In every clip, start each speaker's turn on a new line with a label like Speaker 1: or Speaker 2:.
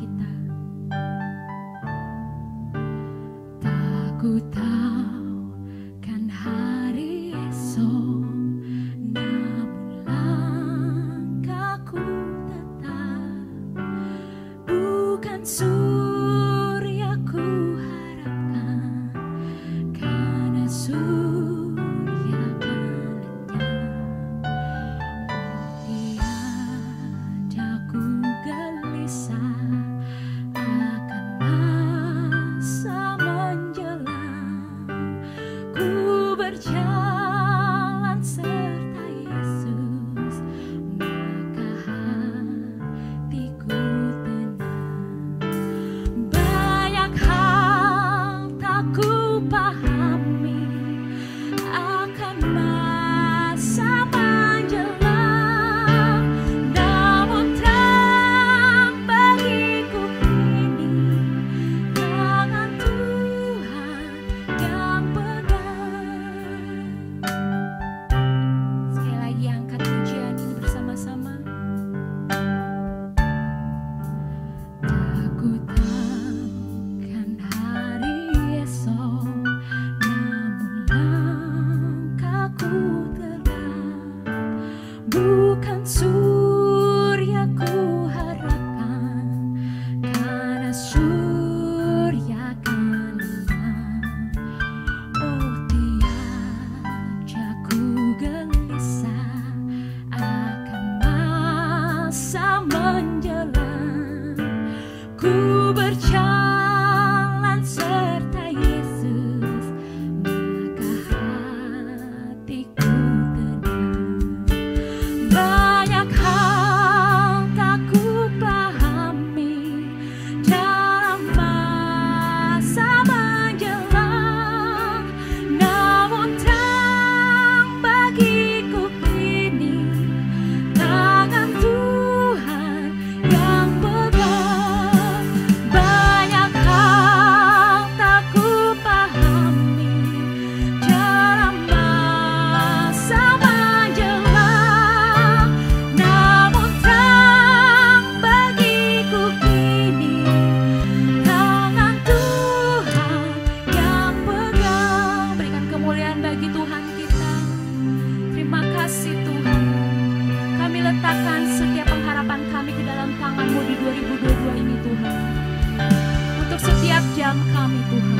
Speaker 1: kita. Tak ku tahu kan hari esok, namun langkahku tetap bukan surya ku harapkan, karena surya akan lenyap. Tiada ku gelisah akan masa menjelang, ku berjalan serta Yesus, maka hatiku tenang. Banyak hal tak ku pahami akan masa menjelang, namun terang bagiku kini tangan Tuhan yang pegang. Sekali lagi angkat pujian ini bersama-sama. Tak ku tahu kan hari esok, namun langkahku tetap bukan surya ku harapkan, karena surya akan lenyap. Oh, tiada ku gelisah akan masa menjelang, ku berjalan serta Yesus, maka hatiku tenang. Banyak hal tak ku pahami dalam masa menjelang, namun terang bagiku kini tangan Tuhan yang pegang. Banyak hal tak ku pahami dalam masa menjelang, namun terang bagiku kini tangan Tuhan yang pegang. Berikan kemuliaan bagi Tuhan kita. Terima kasih Tuhan. Kami letakkan setiap pengharapan kami ke dalam tangan-Mu di 2022 ini Tuhan. Untuk setiap jam kami Tuhan,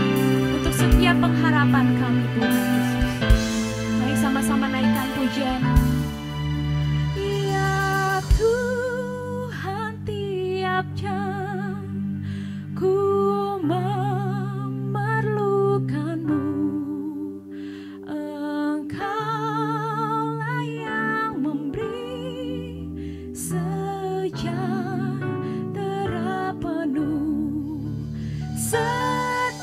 Speaker 1: untuk setiap pengharapan kami Tuhan Yesus. Mari sama-sama naikkan pujian. Ya Tuhan, tiap jam ku memerlukan-Mu. Engkaulah yang memberi sejahtera penuh setiap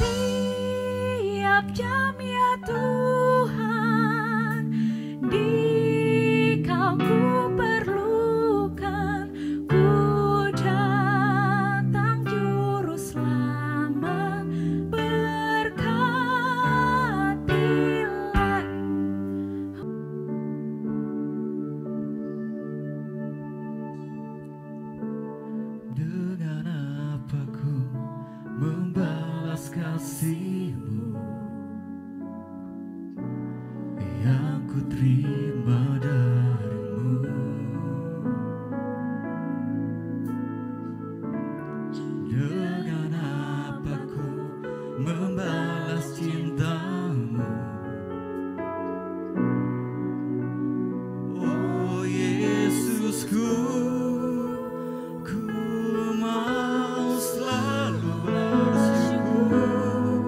Speaker 1: jam ya Tuhan. Di Kau ku perlukan, ku datang juru selamat, berkatilah.
Speaker 2: Dengan apa ku membalas kasih-Mu yang ku terima dari-Mu? Dengan apa ku membalas cinta-Mu? Oh Yesusku, ku mau selalu bersyukur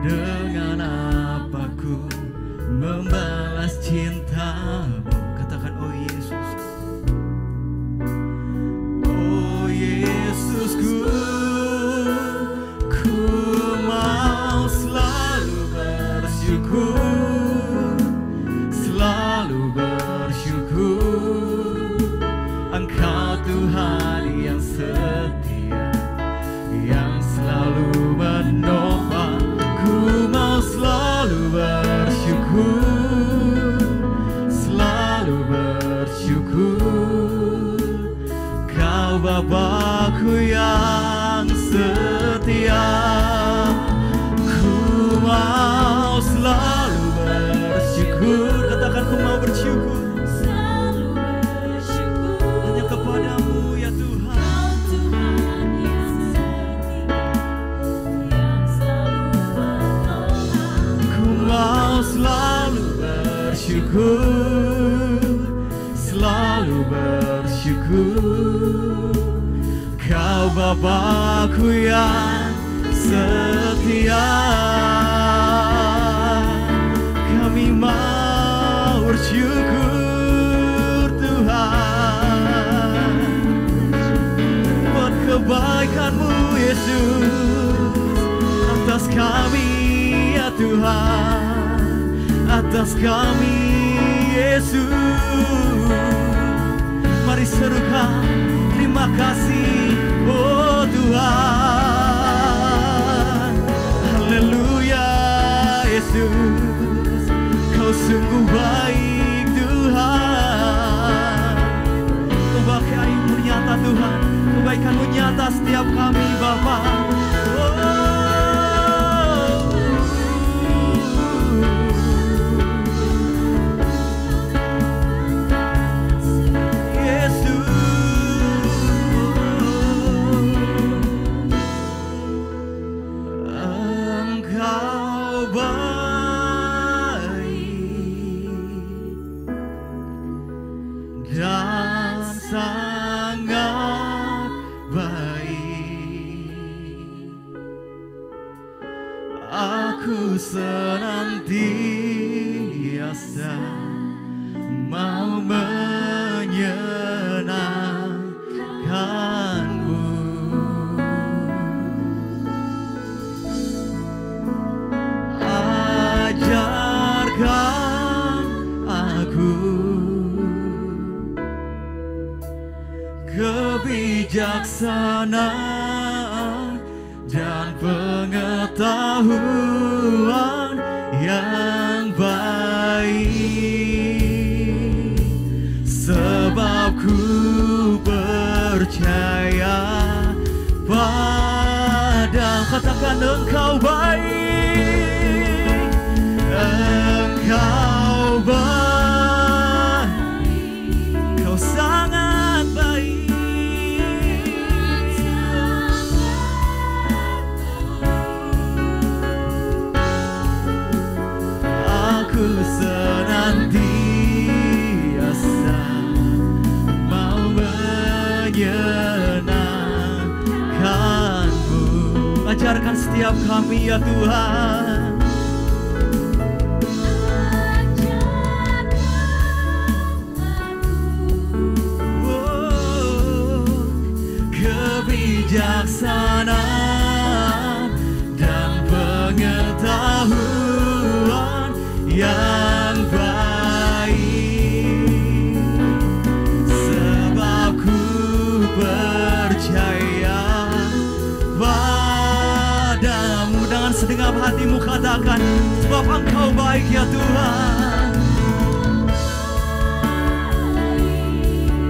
Speaker 2: dengan apa ku membalas cintamu. Katakan, oh Yesus, oh Yesusku, ku mau selalu bersyukur, selalu bersyukur. Engkau Tuhan yang setia, yang selalu menopang. Ku mau selalu bersyukur, selalu bersyukur. Kau Bapa-Ku yang setia, ku mau selalu bersyukur. Katakan, ku mau bersyukur hanya kepadamu ya Tuhan. Ku mau selalu bersyukur, selalu bersyukur. Kau Bapa-Ku yang setia, kami mau bersyukur Tuhan buat kebaikan-Mu Yesus atas kami ya Tuhan, atas kami Yesus. Mari serukan terima kasih oh Tuhan. Haleluya Yesus, Kau sungguh baik Tuhan. Kebaikan-Mu nyata Tuhan, kebaikan-Mu nyata setiap kami Bapa. Dan sangat baik, aku senantiasa mau menyenangkan-Mu. Ajarkan aku kebijaksanaan dan pengetahuan yang baik, sebab ku percaya pada. Katakan, Engkau baik, Engkau baik, Kau sangat baik. Aku senantiasa mau menyenangkan-Mu. Ajarkan setiap kami ya Tuhan. Kebijaksanaan dan pengetahuan yang baik, sebab ku percaya padamu. Dengan segenap hatimu katakan, sebab Engkau baik ya Tuhan.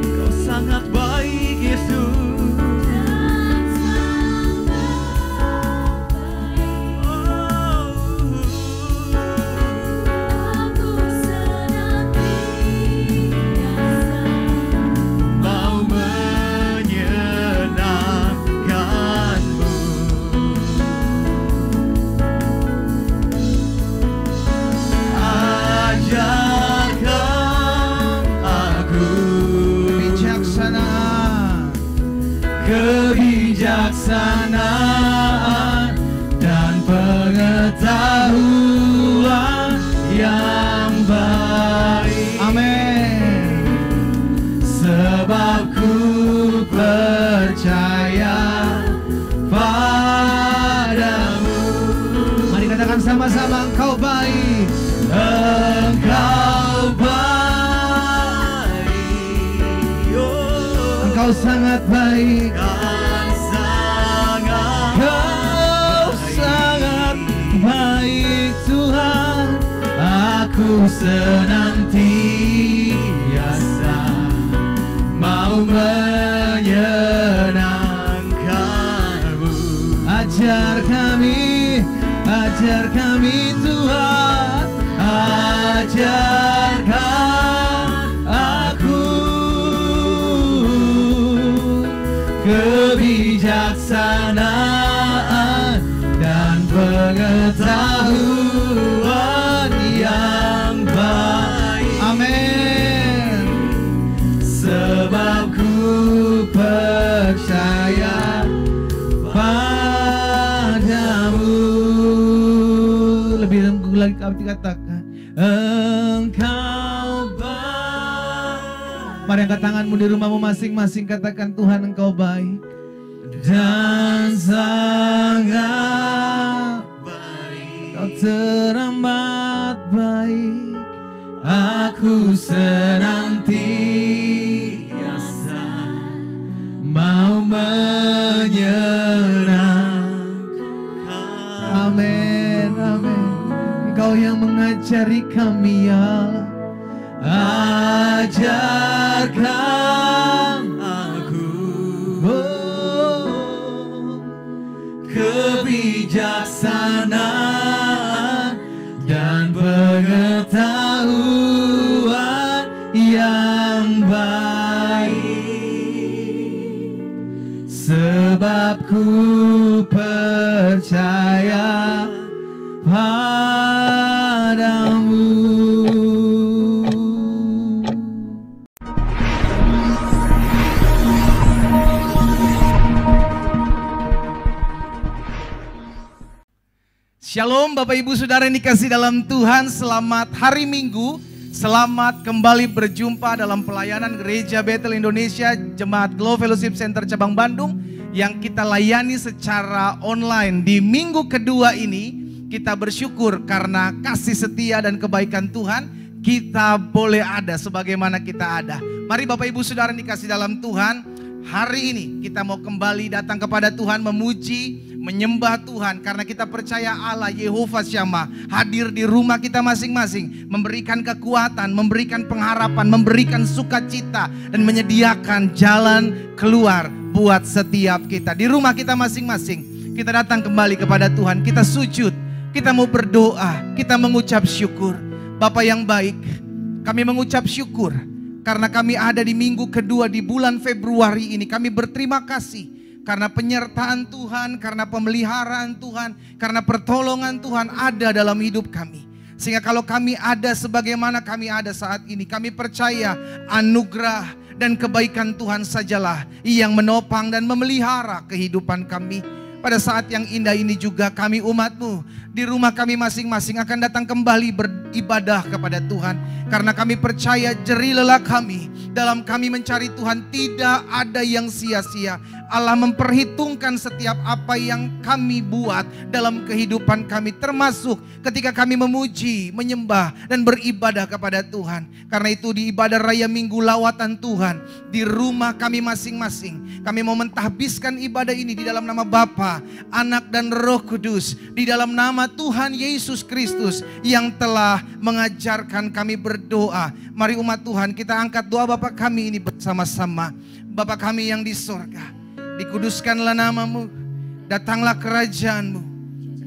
Speaker 2: Kau sangat baik Yesus. Kebijaksanaan dan pengetahuan
Speaker 3: Katakan sama-sama, Engkau baik. Engkau baik. Engkau sangat baik. Engkau sangat baik Tuhan. Aku senantiasa mau menyenangkan-Mu. Ajar kami Tuhan, ajarkan aku kebijaksanaan dan pengetahuan yang baik. Amin. Sebab ku percaya padamu. Lebih lagi kami katakan, Engkau baik. Mari angkat tanganmu di rumahmu masing-masing, katakan, Tuhan Engkau baik dan sangat baik. Kau teramat baik. Aku senantiasa mau menyenangkan. Amin, amin. Engkau yang mengajari kami, ya. Ajarkan aku kebijaksanaan dan pengetahuan yang baik. Sebab ku percaya padamu. Shalom Bapak Ibu Saudara yang dikasih dalam Tuhan, selamat hari Minggu, selamat kembali berjumpa dalam pelayanan Gereja Bethel Indonesia, Jemaat Glow Fellowship Center Cabang Bandung yang kita layani secara online. Di minggu kedua ini kita bersyukur karena kasih setia dan kebaikan Tuhan kita boleh ada sebagaimana kita ada. Mari Bapak Ibu Saudara yang dikasih dalam Tuhan, hari ini kita mau kembali datang kepada Tuhan, memuji, menyembah Tuhan karena kita percaya Allah Yehova Syama hadir di rumah kita masing-masing, memberikan kekuatan, memberikan pengharapan, memberikan sukacita dan menyediakan jalan keluar buat setiap kita. Di rumah kita masing-masing kita datang kembali kepada Tuhan, kita sujud, kita mau berdoa, kita mengucap syukur. Bapa yang baik, kami mengucap syukur karena kami ada di minggu kedua di bulan Februari ini. Kami berterima kasih karena penyertaan Tuhan, karena pemeliharaan Tuhan, karena pertolongan Tuhan ada dalam hidup kami. Sehingga kalau kami ada sebagaimana kami ada saat ini, kami percaya anugerah dan kebaikan Tuhan sajalah yang menopang dan memelihara kehidupan kami. Pada saat yang indah ini juga kami umat-Mu di rumah kami masing-masing akan datang kembali beribadah kepada Tuhan. Karena kami percaya jerih lelah kami dalam kami mencari Tuhan tidak ada yang sia-sia. Allah memperhitungkan setiap apa yang kami buat dalam kehidupan kami, termasuk ketika kami memuji, menyembah dan beribadah kepada Tuhan. Karena itu di ibadah raya Minggu Lawatan Tuhan di rumah kami masing-masing, kami mau mentahbiskan ibadah ini di dalam nama Bapa, Anak dan Roh Kudus, di dalam nama Tuhan Yesus Kristus yang telah mengajarkan kami berdoa. Mari umat Tuhan kita angkat doa Bapa kami ini bersama-sama. Bapa kami yang di sorga, dikuduskanlah nama-Mu, datanglah kerajaan-Mu,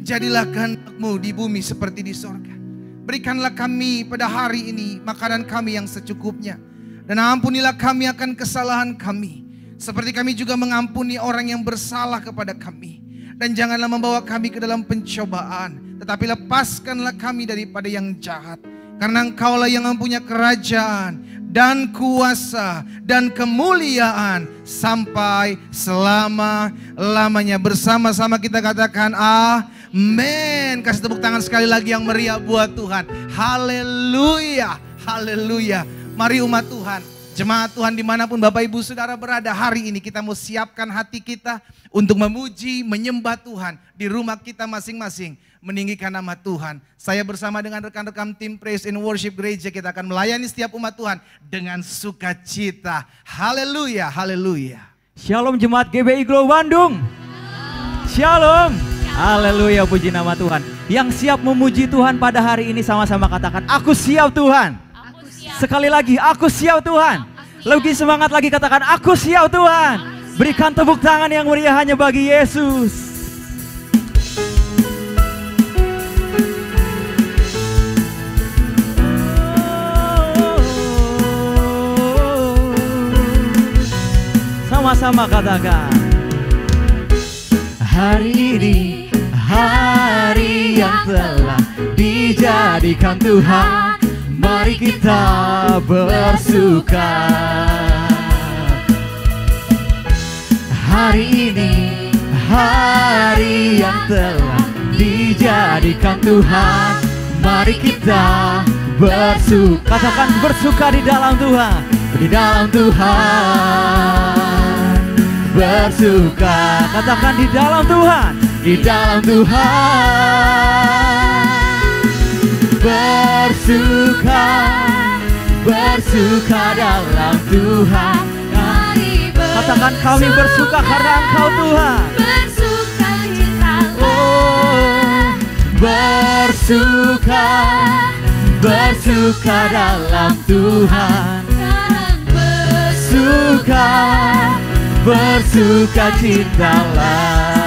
Speaker 3: jadilah kehendak-Mu di bumi seperti di sorga. Berikanlah kami pada hari ini makanan kami yang secukupnya, dan ampunilah kami akan kesalahan kami, seperti kami juga mengampuni orang yang bersalah kepada kami. Dan janganlah membawa kami ke dalam pencobaan, tetapi lepaskanlah kami daripada yang jahat. Karena Engkaulah yang mempunyai kerajaan dan kuasa dan kemuliaan sampai selama-lamanya. Bersama-sama kita katakan amin. Kasih tepuk tangan sekali lagi yang meriah buat Tuhan. Haleluya, haleluya. Mari umat Tuhan, Jemaat Tuhan dimanapun Bapak Ibu Saudara berada, hari ini kita mau siapkan hati kita untuk memuji, menyembah Tuhan di rumah kita masing-masing, meninggikan nama Tuhan. Saya bersama dengan rekan-rekan tim Praise and Worship Gereja, kita akan melayani setiap umat Tuhan dengan sukacita. Haleluya, haleluya.
Speaker 2: Shalom Jemaat GBI Glow Bandung. Shalom. Haleluya, puji nama Tuhan. Yang siap memuji Tuhan pada hari ini sama-sama katakan, aku siap Tuhan. Sekali lagi, aku siap Tuhan. Lebih semangat lagi katakan, aku siap Tuhan. Berikan tepuk tangan yang meriah hanya bagi Yesus. Sama-sama katakan, hari ini hari yang telah dijadikan Tuhan. Mari kita bersuka. Hari ini hari yang telah dijadikan Tuhan. Mari kita bersuka. Katakan bersuka di dalam Tuhan. Di dalam Tuhan bersuka. Katakan di dalam Tuhan. Di dalam Tuhan bersuka, bersuka dalam Tuhan. Katakan kami bersuka karena Engkau Tuhan.
Speaker 1: Bersuka citalah.
Speaker 2: Oh, bersuka, bersuka dalam Tuhan. Bersuka, bersuka citalah.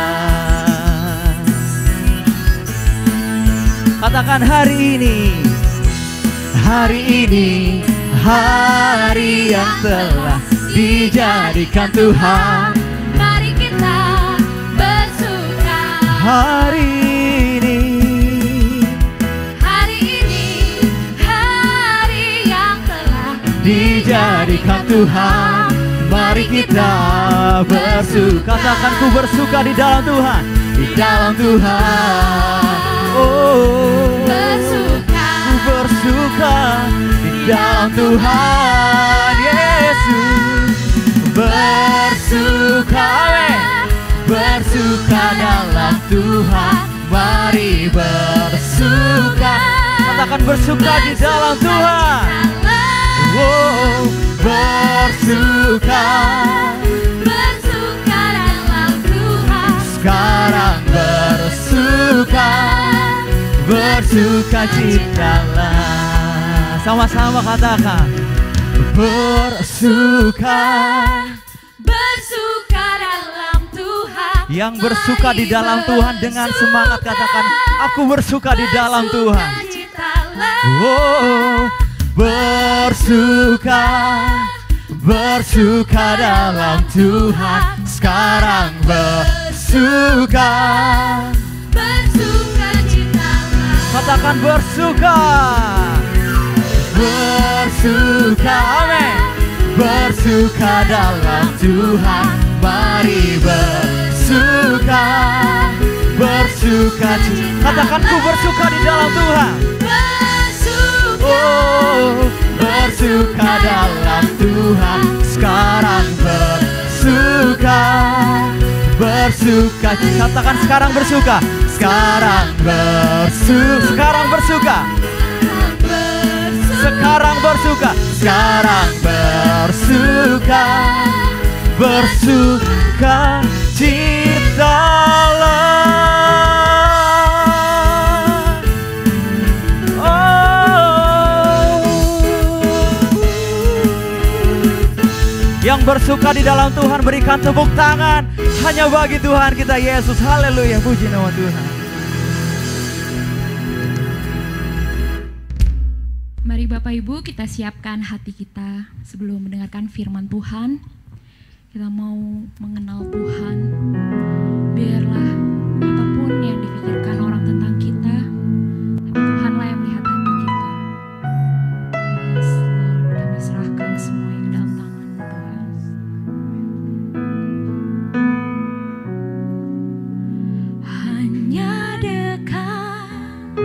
Speaker 2: Katakan hari ini hari yang telah dijadikan Tuhan.
Speaker 1: Mari kita bersuka.
Speaker 2: Hari ini
Speaker 1: hari yang telah
Speaker 2: dijadikan Tuhan. Mari kita bersuka. Katakan ku bersuka di dalam Tuhan. Di dalam Tuhan. Oh,
Speaker 1: bersuka,
Speaker 2: ku bersuka di dalam Tuhan Yesus. Bersuka, bersuka dalam Tuhan. Mari bersuka. Katakan bersuka di dalam Tuhan. Oh, bersuka,
Speaker 1: bersuka dalam Tuhan.
Speaker 2: sekarang bersuka. Bersuka citalah. Sama-sama katakan, bersuka.
Speaker 1: Bersuka dalam Tuhan.
Speaker 2: Yang bersuka di dalam Tuhan dengan semangat katakan, aku bersuka di dalam Tuhan. Oh, bersuka, bersuka dalam Tuhan. Sekarang bersuka.
Speaker 1: Bersuka citalah.
Speaker 2: Katakan bersuka. Bersuka, amin. Bersuka dalam Tuhan. Mari bersuka. Bersuka. Katakan ku bersuka di dalam Tuhan.
Speaker 1: Bersuka.
Speaker 2: Oh, bersuka dalam Tuhan. Sekarang bersuka. Bersuka. Katakan sekarang bersuka. Sekarang bersuka. Sekarang bersuka. Sekarang bersuka. Sekarang bersuka. Bersuka citalah. Oh. Yang bersuka di dalam Tuhan berikan tepuk tangan. Hanya bagi Tuhan kita Yesus. Haleluya, puji nama Tuhan.
Speaker 1: Mari Bapak Ibu kita siapkan hati kita sebelum mendengarkan firman Tuhan. Kita mau mengenal Tuhan. Biarlah apapun yang dipikirkan orang tentang kita, tapi Tuhanlah yang melihat hati kita. Yes, Lord, kami serahkan semuanya ke dalam tangan-Mu Tuhan. Hanya dekat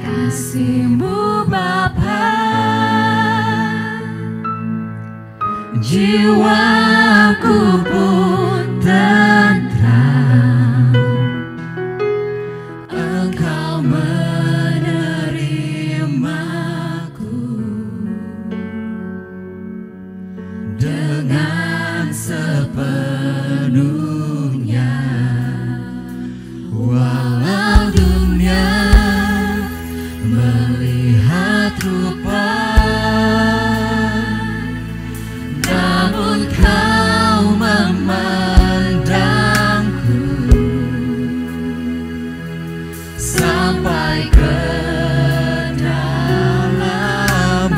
Speaker 1: kasih-Mu Bapa, jiwaku pun tentram. Engkau menerimaku dengan sepenuhnya, walau dunia melihat rupa, namun kau memandangku sampai ke dalaman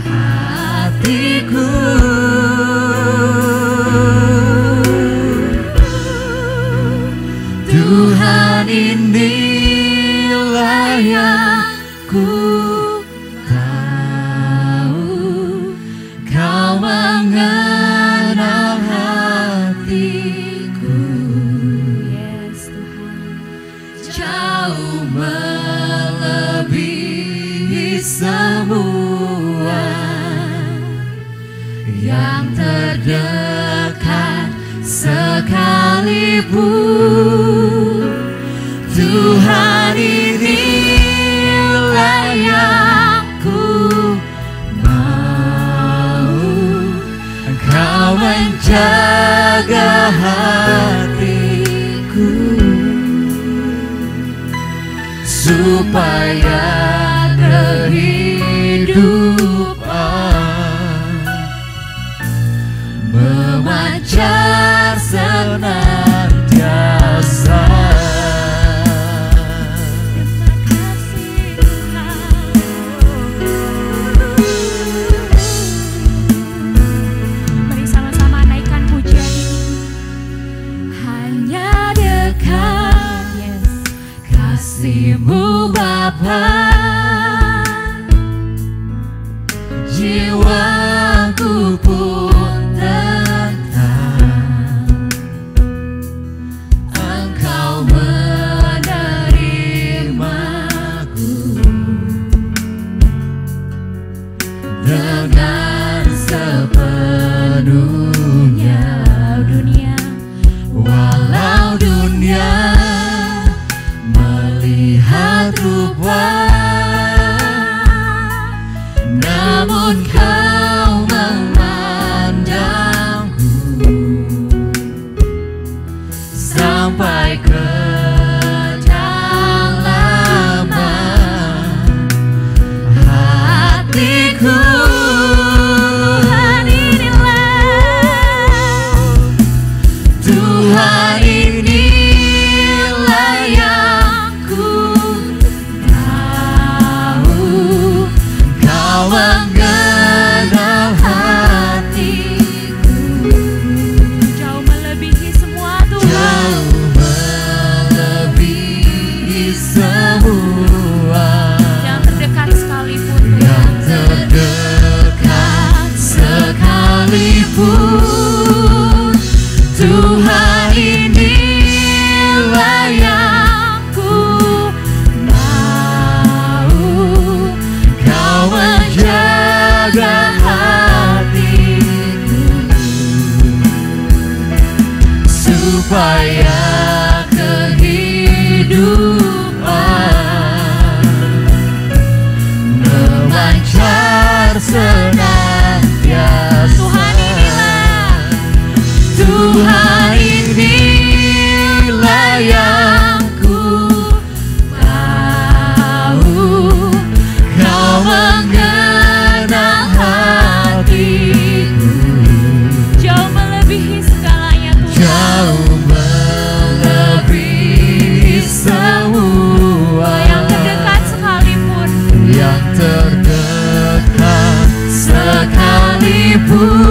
Speaker 1: hatiku. Tuhan, inilah yang ku tahu, kau mengenal hatiku. Yes, Tuhan. Jauh melebihi semua yang terdekat sekalipun. Tuhan, inilah yang ku mau, Engkau menjaga hatiku supaya kehidupan memancar senantiasa. Mari sama-sama naikkan pujian ini. Hanya dekat, yes, kasih-Mu Bapa, jiwaku pun tentram. Engkau menerimaku dengan sepenuhnya, walau dunia melihat rupa, namun kau memandangku sampai ke dalaman hatiku. Tuhan, inilah yang ku tahu, Kau mengenal hatiku. Jauh melebihi semua, Tuhan. Jauh melebihi semua yang terdekat sekalipun, yang terdekat sekalipun. Tuhan, inilah yang ku mau, Kau menjaga hatiku supaya kehidupan memancar senantiasa. Tuhan, inilah yang ku tahu, Kau mengenal hatiku. Jauh melebihi segalanya, Tuhan. Jauh melebihi semua yang terdekat sekalipun, yang terdekat sekalipun.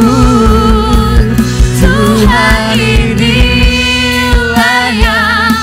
Speaker 1: Tuhan, inilah yang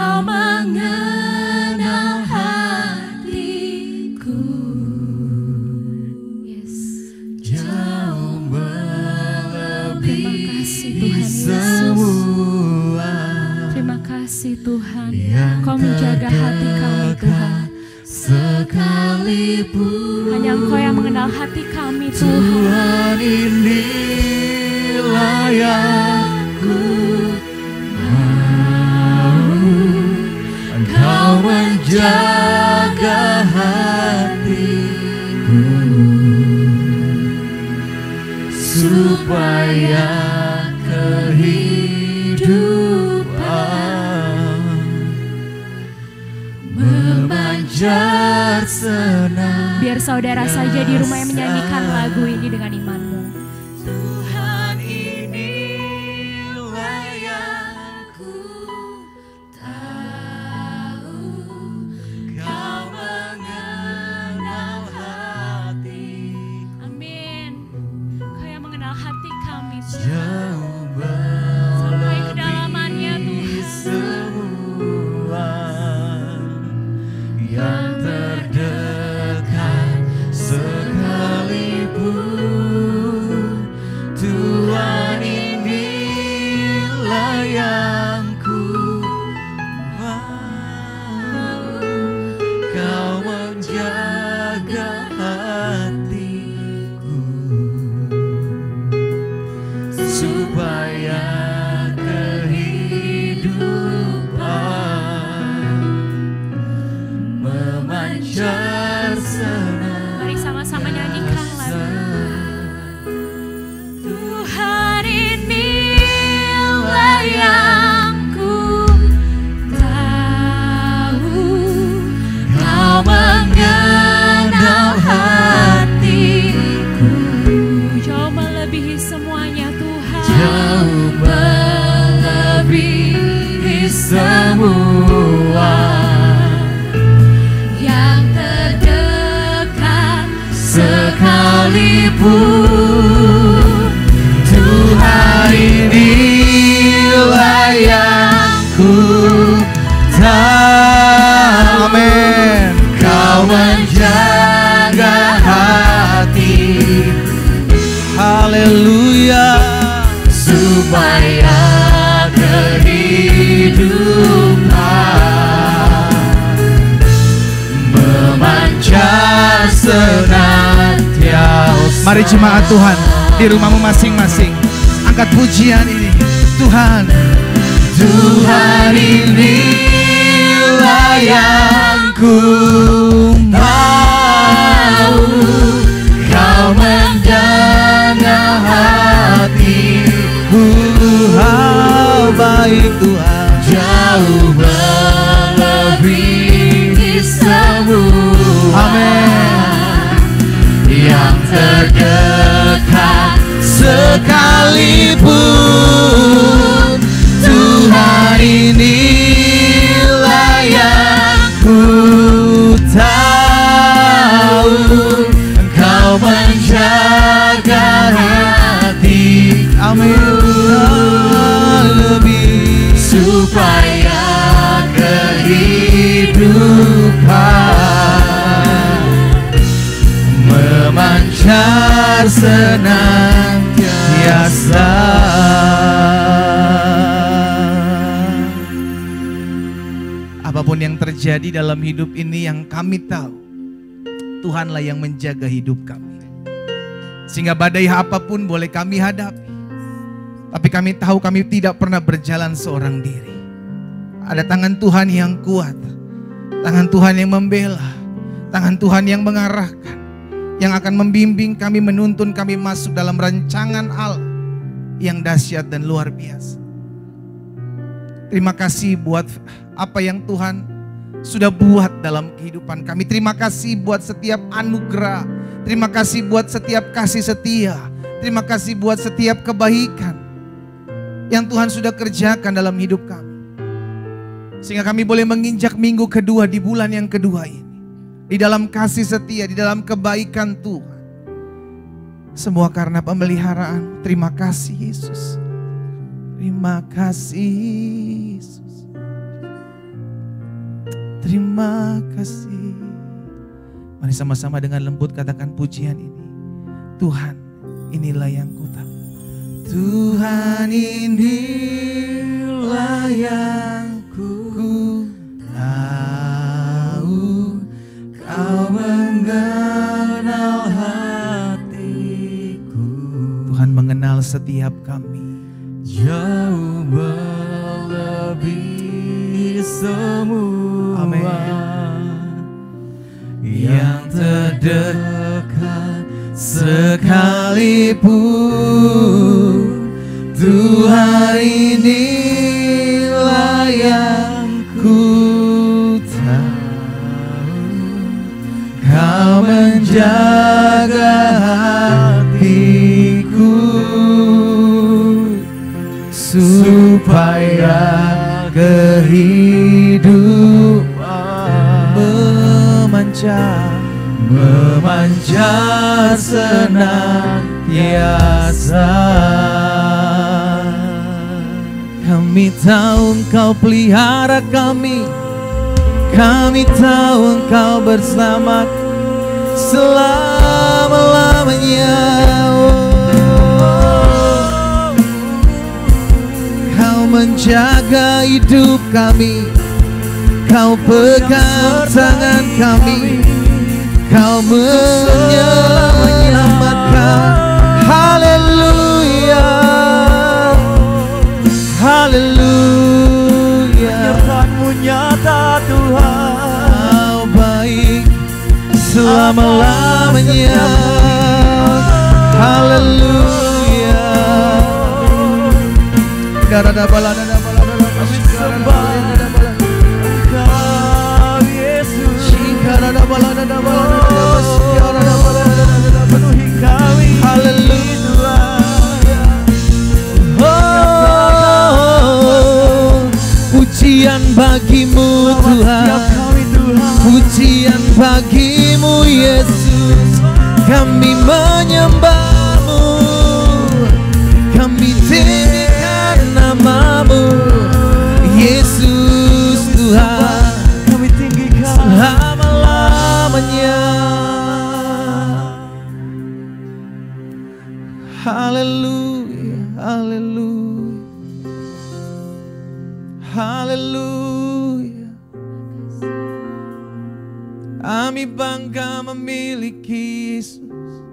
Speaker 1: Kau mengenal hatiku. Yes.
Speaker 2: Jauh
Speaker 1: Terima kasih Tuhan Yesus. Terima kasih Tuhan. Kau menjaga hati kami Tuhan.
Speaker 2: Sekalipun
Speaker 1: Hanya Engkau yang mengenal hati kami Tuhan.
Speaker 2: Tuhan, inilah yang ku mau. Engkau menjaga hatiku supaya kehidupan memanjar senang.
Speaker 1: Biar saudara saja di rumah yang menyanyikan lagu ini dengan imanmu.
Speaker 2: Tuhan, inilah yang ku tahu. Kau mengenal hati.
Speaker 1: Amin. Kau yang mengenal hati kami Tuhan.
Speaker 2: Jauh
Speaker 1: Sampai kedalamannya Tuhan.
Speaker 2: semua yang terdekat sekalipun. Tuhan, inilah yang ku mau. Kau menjaga hatiku supaya kehidupan memancar senang.
Speaker 1: Mari sama-sama nyanyikan lagu. Tuhan, inilah yang ku tahu. Kau mengenal hatiku. Jauh melebihi semuanya Tuhan.
Speaker 2: Jauh melebihi semua
Speaker 1: Yang terdekat
Speaker 2: sekalipun. Tuhan, inilah yang ku tahu.
Speaker 3: Amin.
Speaker 2: Kau menjaga hati
Speaker 3: Haleluya.
Speaker 2: supaya kehidupan memancar senantiasa.
Speaker 3: Mari jemaat Tuhan di rumahmu masing-masing angkat pujian ini. Tuhan,
Speaker 2: Tuhan, inilah yang ku mau. Kau mendengar hatiku.
Speaker 3: baik Tuhan.
Speaker 2: Jauh melebihi semua.
Speaker 3: Amin.
Speaker 2: Yang terdekat sekalipun. Tuhan, inilah yang ku tahu. Engkau menjaga hati.
Speaker 3: Amin. Lebih
Speaker 2: Supaya kehidupan memancar senantiasa.
Speaker 3: apapun yang terjadi dalam hidup ini, yang kami tahu Tuhanlah yang menjaga hidup kami. Sehingga badai apapun boleh kami hadapi, tapi kami tahu kami tidak pernah berjalan seorang diri. Ada tangan Tuhan yang kuat, tangan Tuhan yang membela, tangan Tuhan yang mengarahkan, yang akan membimbing kami, menuntun kami masuk dalam rancangan Allah yang dahsyat dan luar biasa. Terima kasih buat apa yang Tuhan sudah buat dalam kehidupan kami. Terima kasih buat setiap anugerah. Terima kasih buat setiap kasih setia. Terima kasih buat setiap kebaikan yang Tuhan sudah kerjakan dalam hidup kami. Sehingga kami boleh menginjak minggu kedua di bulan yang kedua ini, di dalam kasih setia, di dalam kebaikan Tuhan. Semua karena pemeliharaan. Terima kasih Yesus. Terima kasih Yesus. terima kasih. Mari sama-sama dengan lembut katakan pujian ini. Tuhan, inilah yang ku tahu. Tuhan, inilah yang ku tahu. Kau mengenal hatiku. Tuhan mengenal setiap kami. Jauh melebihi semua. Amin. Yang terdekat sekalipun, Tuhan, inilah yang ku tahu. Kau menjaga hatiku supaya kehidupan memancar senantiasa. Kami tahu Engkau pelihara kami. Kami tahu Engkau bersama selama-lamanya. Kau menjaga hidup kami. Kau pegang tangan kami. Kau menyelamatkan. Haleluya, haleluya. Penyertaan-Mu nyata Tuhan. Kau baik selama-lamanya. Haleluya. Kami sembah Engkau Yesus. Penuhi kami. Haleluya. Pujian bagimu Tuhan. Pujian bagimu Yesus. Kami menyembah-Mu. Kami tinggikan nama-Mu Yesus Tuhan. Kami tinggikan selama-lamanya. Haleluya, haleluya, haleluya. Kami bangga memiliki Yesus.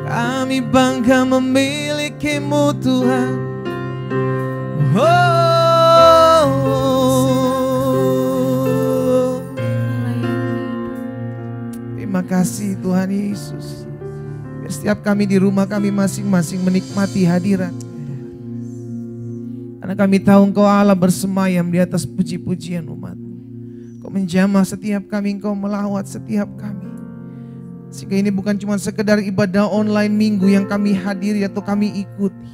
Speaker 3: Kami bangga memiliki-Mu Tuhan. Terima kasih Tuhan Yesus. Setiap kami di rumah kami masing-masing menikmati hadirat. Karena kami tahu Engkau Allah bersemayam di atas puji-pujian umat. Engkau menjamah setiap kami, Engkau melawat setiap kami. Sehingga ini bukan cuma sekedar ibadah online minggu yang kami hadiri atau kami ikuti.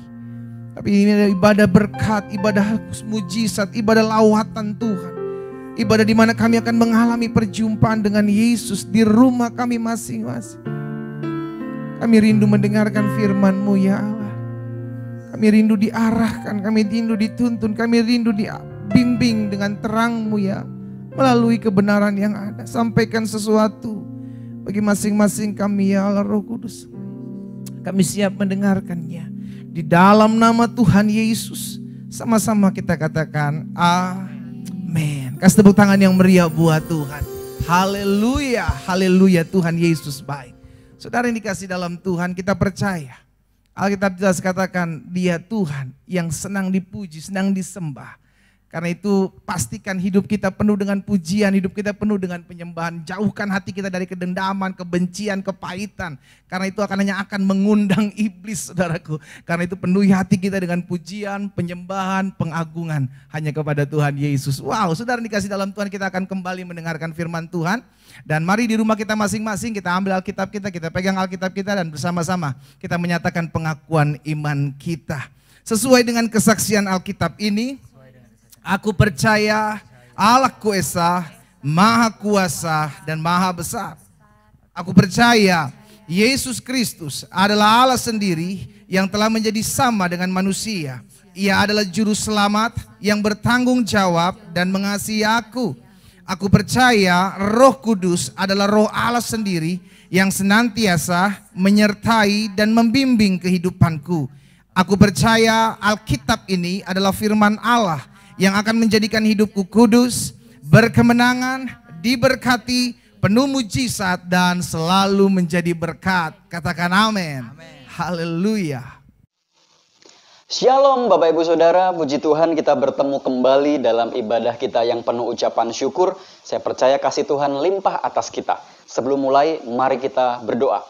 Speaker 3: Tapi ini adalah ibadah berkat, ibadah mujizat, ibadah lawatan Tuhan. Ibadah di mana kami akan mengalami perjumpaan dengan Yesus di rumah kami masing-masing. Kami rindu mendengarkan firman-Mu ya Allah. Kami rindu diarahkan, kami rindu dituntun, kami rindu dibimbing dengan terang-Mu ya. Melalui kebenaran yang ada, sampaikan sesuatu bagi masing-masing kami ya Allah Roh Kudus. Kami siap mendengarkannya. Di dalam nama Tuhan Yesus, sama-sama kita katakan amin. Kasih tepuk tangan yang meriah buat Tuhan. Haleluya, haleluya, Tuhan Yesus baik. Saudara yang dikasih dalam Tuhan, kita percaya. Alkitab jelas katakan, Dia Tuhan yang senang dipuji, senang disembah. Karena itu pastikan hidup kita penuh dengan pujian, hidup kita penuh dengan penyembahan. Jauhkan hati kita dari kedendaman, kebencian, kepahitan. Karena itu hanya akan mengundang iblis, saudaraku. Karena itu penuhi hati kita dengan pujian, penyembahan, pengagungan hanya kepada Tuhan Yesus. Wow, saudara dikasih dalam Tuhan, kita akan kembali mendengarkan firman Tuhan. Dan mari di rumah kita masing-masing kita ambil Alkitab kita pegang Alkitab kita dan bersama-sama kita menyatakan pengakuan iman kita. Sesuai dengan kesaksian Alkitab ini, aku percaya Allahku Esa, Maha Kuasa dan Maha Besar. Aku percaya Yesus Kristus adalah Allah sendiri yang telah menjadi sama dengan manusia. Ia adalah juru selamat yang bertanggung jawab dan mengasihi aku. Aku percaya Roh Kudus adalah Roh Allah sendiri yang senantiasa menyertai dan membimbing kehidupanku. Aku percaya Alkitab ini adalah firman Allah yang akan menjadikan hidupku kudus, berkemenangan, diberkati, penuh mujizat, dan selalu menjadi berkat. Katakan amin. Haleluya.
Speaker 4: Shalom Bapak Ibu Saudara, puji Tuhan kita bertemu kembali dalam ibadah kita yang penuh ucapan syukur. Saya percaya kasih Tuhan limpah atas kita. Sebelum mulai, mari kita berdoa.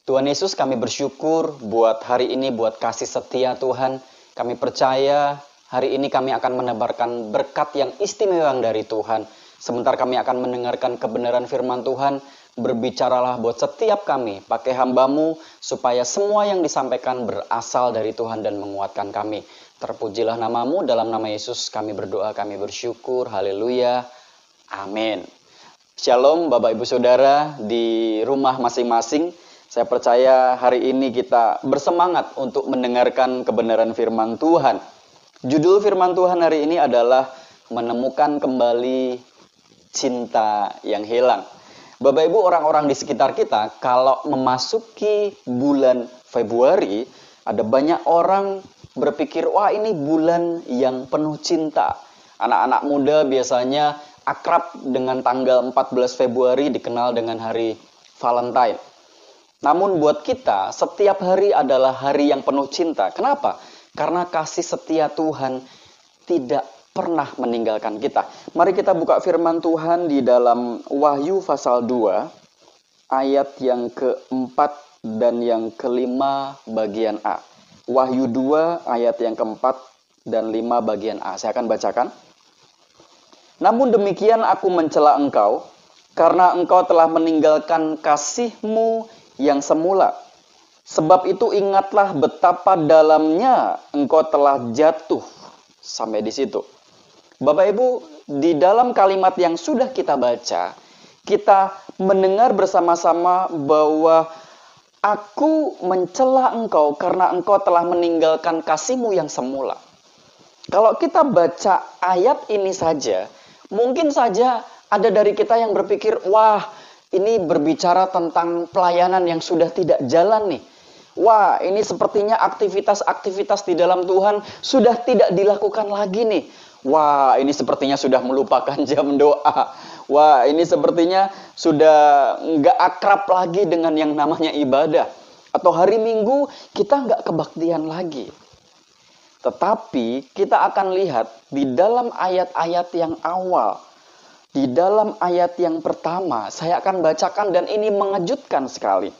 Speaker 4: Tuhan Yesus, kami bersyukur buat hari ini, buat kasih setia Tuhan. Kami percaya hari ini kami akan menebarkan berkat yang istimewa dari Tuhan. Sebentar kami akan mendengarkan kebenaran firman Tuhan. Berbicaralah buat setiap kami, pakai hamba-Mu, supaya semua yang disampaikan berasal dari Tuhan dan menguatkan kami. Terpujilah nama-Mu, dalam nama Yesus kami berdoa, kami bersyukur, haleluya, amin. Shalom Bapak Ibu Saudara di rumah masing-masing. Saya percaya hari ini kita bersemangat untuk mendengarkan kebenaran firman Tuhan. Judul firman Tuhan hari ini adalah menemukan kembali cinta yang hilang. Bapak Ibu, orang-orang di sekitar kita kalau memasuki bulan Februari, ada banyak orang berpikir, wah ini bulan yang penuh cinta. Anak-anak muda biasanya akrab dengan tanggal 14 Februari dikenal dengan hari Valentine. Namun buat kita, setiap hari adalah hari yang penuh cinta. Kenapa? Karena kasih setia Tuhan tidak pernah meninggalkan kita. Mari kita buka firman Tuhan di dalam Wahyu pasal 2 ayat yang keempat dan yang kelima bagian A. Wahyu 2 ayat yang keempat dan 5 bagian A. Saya akan bacakan. Namun demikian aku mencela engkau, karena engkau telah meninggalkan kasih-Mu yang semula. Sebab itu ingatlah betapa dalamnya engkau telah jatuh. Sampai di situ. Bapak Ibu, di dalam kalimat yang sudah kita baca, kita mendengar bersama-sama bahwa aku mencela engkau karena engkau telah meninggalkan kasih-Mu yang semula. Kalau kita baca ayat ini saja, mungkin saja ada dari kita yang berpikir, wah ini berbicara tentang pelayanan yang sudah tidak jalan nih. Wah ini sepertinya aktivitas-aktivitas di dalam Tuhan sudah tidak dilakukan lagi nih. Wah, ini sepertinya sudah melupakan jam doa. Wah, ini sepertinya sudah nggak akrab lagi dengan yang namanya ibadah. Atau hari Minggu kita nggak kebaktian lagi. Tetapi kita akan lihat di dalam ayat-ayat yang awal. Di dalam ayat yang pertama, saya akan bacakan dan ini mengejutkan sekali.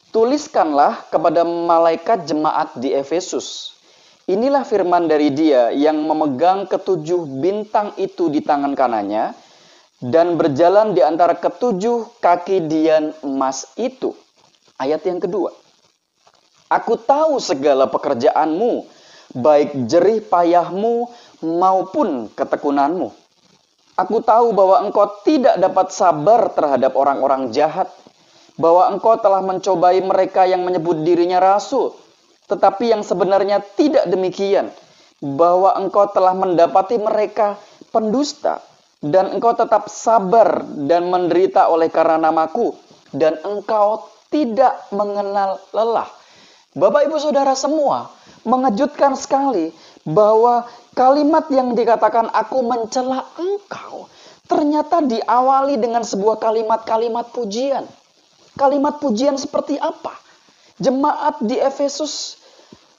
Speaker 4: Tuliskanlah kepada malaikat jemaat di Efesus. Inilah firman dari Dia yang memegang ketujuh bintang itu di tangan kanannya dan berjalan di antara ketujuh kaki dian emas itu. Ayat yang kedua. Aku tahu segala pekerjaanmu, baik jerih payahmu maupun ketekunanmu. Aku tahu bahwa engkau tidak dapat sabar terhadap orang-orang jahat, bahwa engkau telah mencobai mereka yang menyebut dirinya rasul, tetapi yang sebenarnya tidak demikian, bahwa engkau telah mendapati mereka pendusta, dan engkau tetap sabar dan menderita oleh karena namaku, dan engkau tidak mengenal lelah. Bapak Ibu Saudara semua, mengejutkan sekali bahwa kalimat yang dikatakan aku mencela engkau, ternyata diawali dengan sebuah kalimat-kalimat pujian. Kalimat pujian seperti apa? Jemaat di Efesus,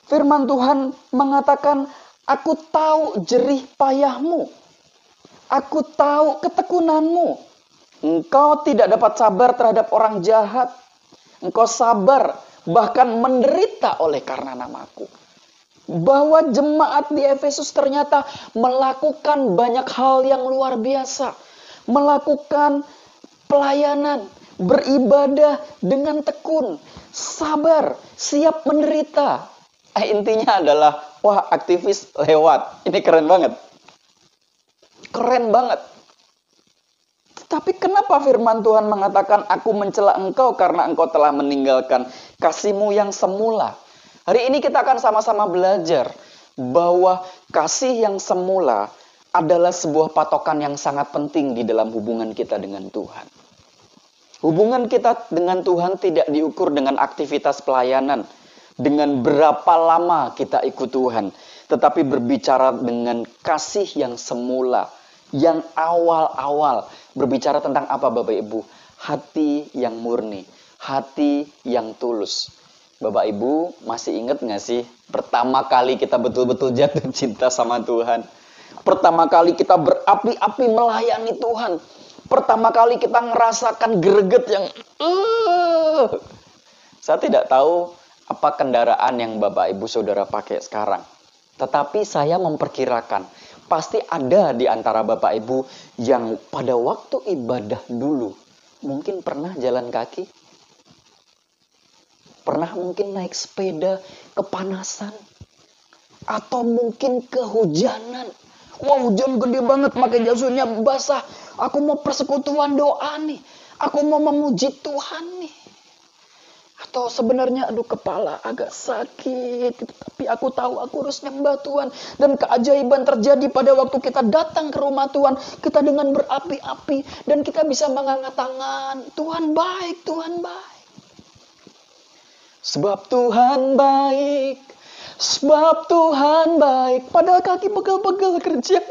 Speaker 4: firman Tuhan mengatakan, aku tahu jerih payahmu. Aku tahu ketekunanmu. Engkau tidak dapat sabar terhadap orang jahat. Engkau sabar, bahkan menderita oleh karena namaku. Bahwa jemaat di Efesus ternyata melakukan banyak hal yang luar biasa. Melakukan pelayanan, beribadah dengan tekun, sabar, siap menderita. Intinya adalah, wah aktivis lewat. Ini keren banget. Keren banget. Tapi kenapa firman Tuhan mengatakan, aku mencela engkau karena engkau telah meninggalkan kasih-Mu yang semula. Hari ini kita akan sama-sama belajar bahwa kasih yang semula adalah sebuah patokan yang sangat penting di dalam hubungan kita dengan Tuhan. Hubungan kita dengan Tuhan tidak diukur dengan aktivitas pelayanan, dengan berapa lama kita ikut Tuhan, tetapi berbicara dengan kasih yang semula, yang awal-awal. Berbicara tentang apa Bapak Ibu? Hati yang murni, hati yang tulus. Bapak Ibu masih ingat gak sih pertama kali kita betul-betul jatuh cinta sama Tuhan? Pertama kali kita berapi-api melayani Tuhan. Pertama kali kita ngerasakan greget yang Saya tidak tahu apa kendaraan yang Bapak Ibu Saudara pakai sekarang. Tetapi saya memperkirakan pasti ada di antara Bapak Ibu yang pada waktu ibadah dulu mungkin pernah jalan kaki. Pernah mungkin naik sepeda kepanasan. Atau mungkin kehujanan. Wah, hujan gede banget, pakai jasunya basah. Aku mau persekutuan doa nih. Aku mau memuji Tuhan nih. Atau sebenarnya aduh kepala agak sakit. Tapi aku tahu aku harus nyembah Tuhan. Dan keajaiban terjadi pada waktu kita datang ke rumah Tuhan. Kita dengan berapi-api. Dan kita bisa mengangkat tangan. Tuhan baik, Tuhan baik. Sebab Tuhan baik. Sebab Tuhan baik. Padahal kaki pegel-pegel kerja.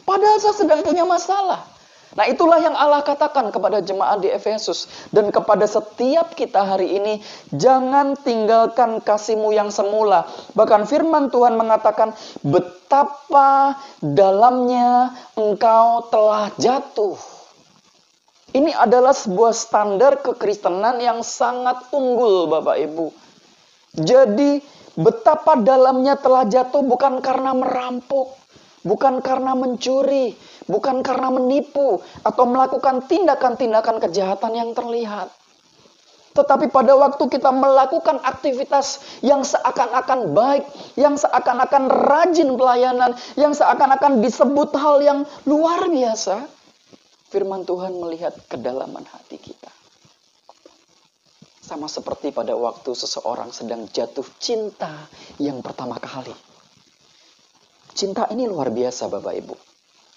Speaker 4: Padahal saya sedang punya masalah. Nah, itulah yang Allah katakan kepada jemaat di Efesus. Dan kepada setiap kita hari ini. Jangan tinggalkan kasih-Mu yang semula. Bahkan firman Tuhan mengatakan. Betapa dalamnya engkau telah jatuh. Ini adalah sebuah standar kekristenan yang sangat unggul Bapak Ibu. Jadi betapa dalamnya telah jatuh bukan karena merampok, bukan karena mencuri, bukan karena menipu, atau melakukan tindakan-tindakan kejahatan yang terlihat. Tetapi pada waktu kita melakukan aktivitas yang seakan-akan baik, yang seakan-akan rajin pelayanan, yang seakan-akan disebut hal yang luar biasa, firman Tuhan melihat kedalaman hati kita. Sama seperti pada waktu seseorang sedang jatuh cinta yang pertama kali. Cinta ini luar biasa Bapak Ibu.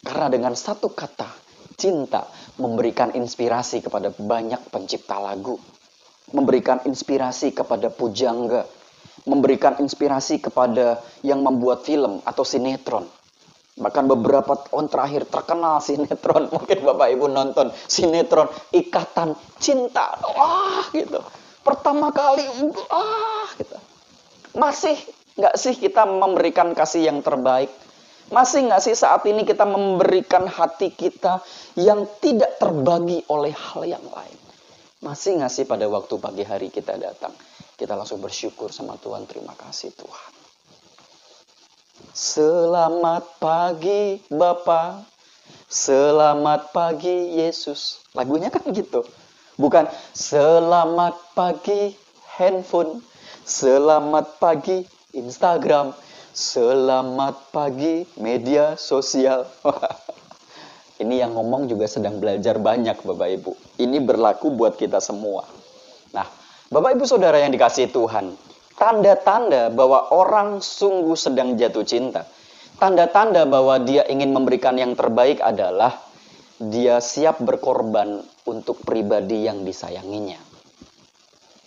Speaker 4: Karena dengan satu kata, cinta memberikan inspirasi kepada banyak pencipta lagu. Memberikan inspirasi kepada pujangga. Memberikan inspirasi kepada yang membuat film atau sinetron. Bahkan beberapa tahun terakhir terkenal sinetron. Mungkin Bapak Ibu nonton sinetron Ikatan Cinta. Wah gitu. Pertama kali, gitu. Masih nggak sih kita memberikan kasih yang terbaik? Masih nggak sih saat ini kita memberikan hati kita yang tidak terbagi oleh hal yang lain? Masih nggak sih pada waktu pagi hari kita datang, kita langsung bersyukur sama Tuhan, terima kasih Tuhan. Selamat pagi Bapa, selamat pagi Yesus. Lagunya kan gitu. Bukan selamat pagi handphone, selamat pagi Instagram, selamat pagi media sosial. Ini yang ngomong juga sedang belajar banyak Bapak Ibu. Ini berlaku buat kita semua. Nah, Bapak Ibu Saudara yang dikasihi Tuhan, tanda-tanda bahwa orang sungguh sedang jatuh cinta, tanda-tanda bahwa dia ingin memberikan yang terbaik adalah dia siap berkorban untuk pribadi yang disayanginya.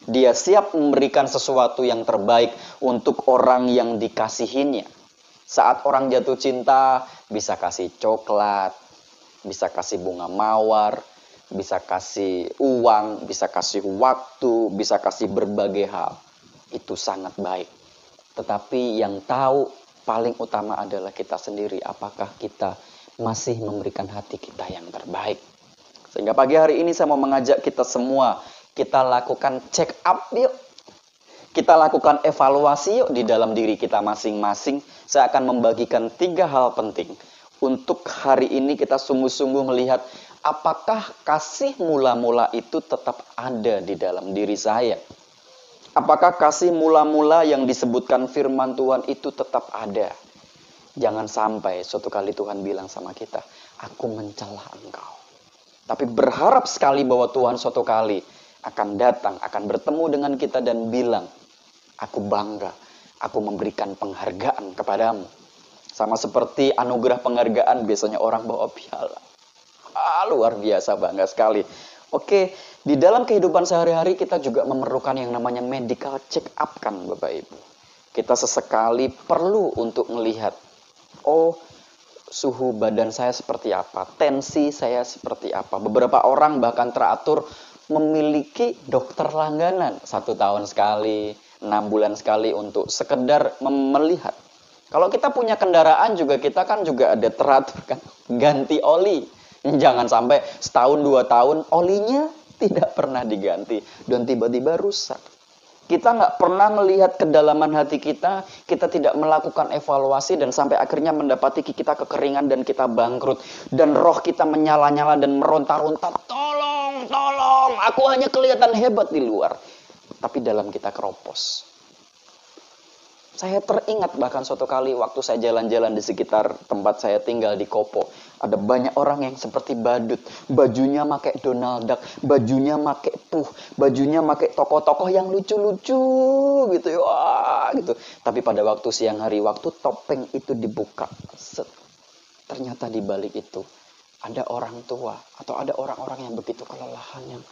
Speaker 4: Dia siap memberikan sesuatu yang terbaik untuk orang yang dikasihinya. Saat orang jatuh cinta, bisa kasih coklat, bisa kasih bunga mawar, bisa kasih uang, bisa kasih waktu, bisa kasih berbagai hal. Itu sangat baik. Tetapi yang tahu paling utama adalah kita sendiri. Apakah kita masih memberikan hati kita yang terbaik? Sehingga pagi hari ini saya mau mengajak kita semua, kita lakukan check up yuk. Kita lakukan evaluasi yuk di dalam diri kita masing-masing. Saya akan membagikan 3 hal penting. Untuk hari ini kita sungguh-sungguh melihat apakah kasih mula-mula itu tetap ada di dalam diri saya. Apakah kasih mula-mula yang disebutkan firman Tuhan itu tetap ada. Jangan sampai suatu kali Tuhan bilang sama kita, aku mencela engkau. Tapi berharap sekali bahwa Tuhan suatu kali akan datang, akan bertemu dengan kita dan bilang, aku bangga, aku memberikan penghargaan kepadamu. Sama seperti anugerah penghargaan, biasanya orang bawa piala. Luar biasa, bangga sekali. Oke, di dalam kehidupan sehari-hari kita juga memerlukan yang namanya medical check up kan Bapak Ibu. Kita sesekali perlu untuk melihat, suhu badan saya seperti apa, tensi saya seperti apa. Beberapa orang bahkan teratur memiliki dokter langganan 1 tahun sekali, 6 bulan sekali untuk sekedar melihat. Kalau kita punya kendaraan juga kita kan juga ada teratur kan, ganti oli. Jangan sampai setahun 2 tahun olinya tidak pernah diganti dan tiba-tiba rusak. Kita nggak pernah melihat kedalaman hati kita tidak melakukan evaluasi dan sampai akhirnya mendapati kita kekeringan dan kita bangkrut. Dan roh kita menyala-nyala dan meronta-ronta, tolong, aku hanya kelihatan hebat di luar. Tapi dalam kita keropos. Saya teringat bahkan suatu kali waktu saya jalan-jalan di sekitar tempat saya tinggal di Kopo. Ada banyak orang yang seperti badut. Bajunya pakai Donald Duck, bajunya pakai Puh, bajunya pakai tokoh-tokoh yang lucu-lucu gitu. Wah, gitu. Tapi pada waktu siang hari, waktu topeng itu dibuka, ternyata di balik itu ada orang tua atau ada orang-orang yang begitu kelelahan, yang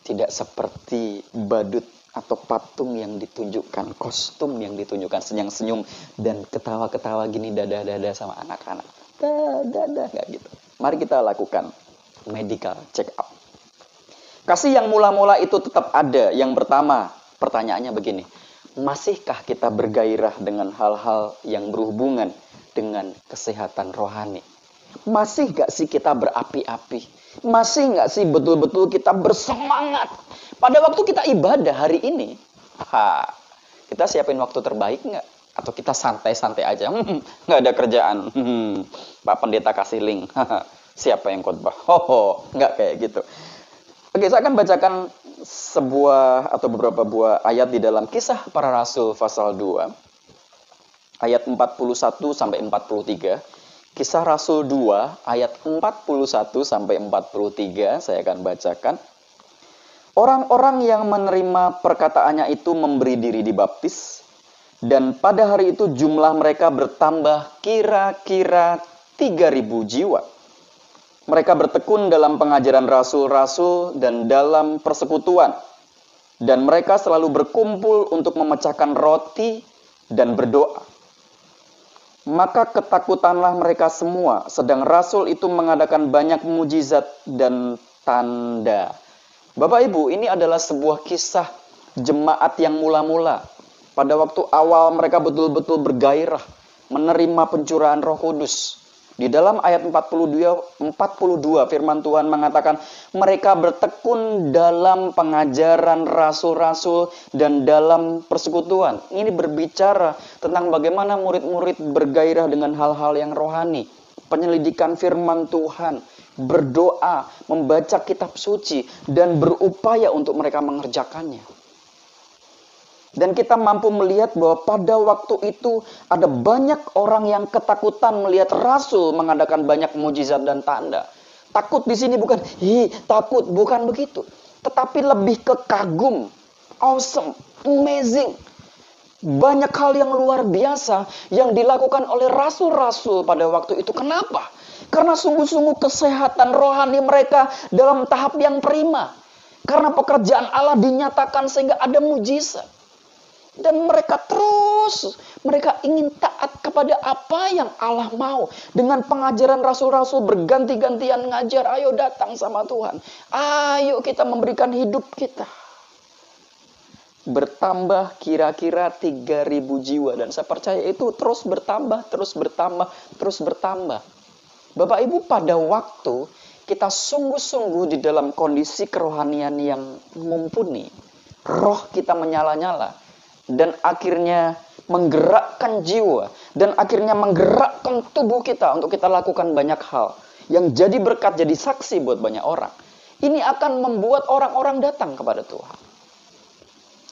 Speaker 4: tidak seperti badut atau patung yang ditunjukkan, kostum yang ditunjukkan, senyum-senyum dan ketawa-ketawa gini, dada-dada sama anak-anak. Dada, nggak gitu. Mari kita lakukan medical check up. Kasih yang mula-mula itu tetap ada. Yang pertama, pertanyaannya begini. Masihkah kita bergairah dengan hal-hal yang berhubungan dengan kesehatan rohani? Masih nggak sih kita berapi-api? Masih nggak sih betul-betul kita bersemangat? Pada waktu kita ibadah hari ini, kita siapin waktu terbaik nggak? Atau kita santai-santai aja? Nggak ada kerjaan. Pak Pendeta kasih link. Siapa yang khotbah? Nggak kayak gitu. Oke, saya akan bacakan sebuah atau beberapa buah ayat di dalam Kisah Para Rasul pasal 2. Ayat 41 sampai 43. Kisah Rasul 2 ayat 41 sampai 43 saya akan bacakan. Orang-orang yang menerima perkataannya itu memberi diri dibaptis, dan pada hari itu jumlah mereka bertambah kira-kira 3.000 jiwa. Mereka bertekun dalam pengajaran rasul-rasul dan dalam persekutuan, dan mereka selalu berkumpul untuk memecahkan roti dan berdoa. Maka ketakutanlah mereka semua, sedang rasul itu mengadakan banyak mujizat dan tanda. Bapak Ibu, ini adalah sebuah kisah jemaat yang mula-mula. Pada waktu awal mereka betul-betul bergairah menerima pencurahan Roh Kudus. Di dalam ayat 42 firman Tuhan mengatakan mereka bertekun dalam pengajaran rasul-rasul dan dalam persekutuan. Ini berbicara tentang bagaimana murid-murid bergairah dengan hal-hal yang rohani. Penyelidikan firman Tuhan, berdoa, membaca kitab suci, dan berupaya untuk mereka mengerjakannya. Dan kita mampu melihat bahwa pada waktu itu ada banyak orang yang ketakutan melihat rasul mengadakan banyak mujizat dan tanda. Takut di sini bukan, takut, bukan begitu. Tetapi lebih ke kagum, awesome, amazing. Banyak hal yang luar biasa yang dilakukan oleh rasul-rasul pada waktu itu. Kenapa? Karena sungguh-sungguh kesehatan rohani mereka dalam tahap yang prima. Karena pekerjaan Allah dinyatakan sehingga ada mujizat. Dan mereka ingin taat kepada apa yang Allah mau. Dengan pengajaran rasul-rasul berganti-gantian ngajar, ayo datang sama Tuhan. Ayo kita memberikan hidup kita. Bertambah kira-kira 3.000 jiwa. Dan saya percaya itu terus bertambah. Bapak Ibu, pada waktu kita sungguh-sungguh di dalam kondisi kerohanian yang mumpuni, roh kita menyala-nyala, dan akhirnya menggerakkan jiwa, dan akhirnya menggerakkan tubuh kita untuk kita lakukan banyak hal yang jadi berkat, jadi saksi buat banyak orang. Ini akan membuat orang-orang datang kepada Tuhan.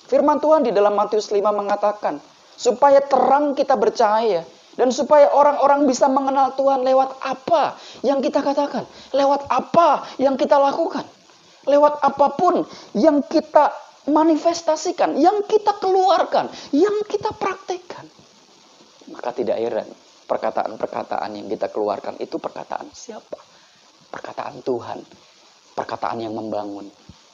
Speaker 4: Firman Tuhan di dalam Matius 5 mengatakan, supaya terang kita bercahaya, dan supaya orang-orang bisa mengenal Tuhan lewat apa yang kita katakan, lewat apa yang kita lakukan, lewat apapun yang kita manifestasikan, yang kita keluarkan, yang kita praktekkan. Maka tidak heran perkataan-perkataan yang kita keluarkan itu perkataan siapa? Perkataan Tuhan. Perkataan yang membangun.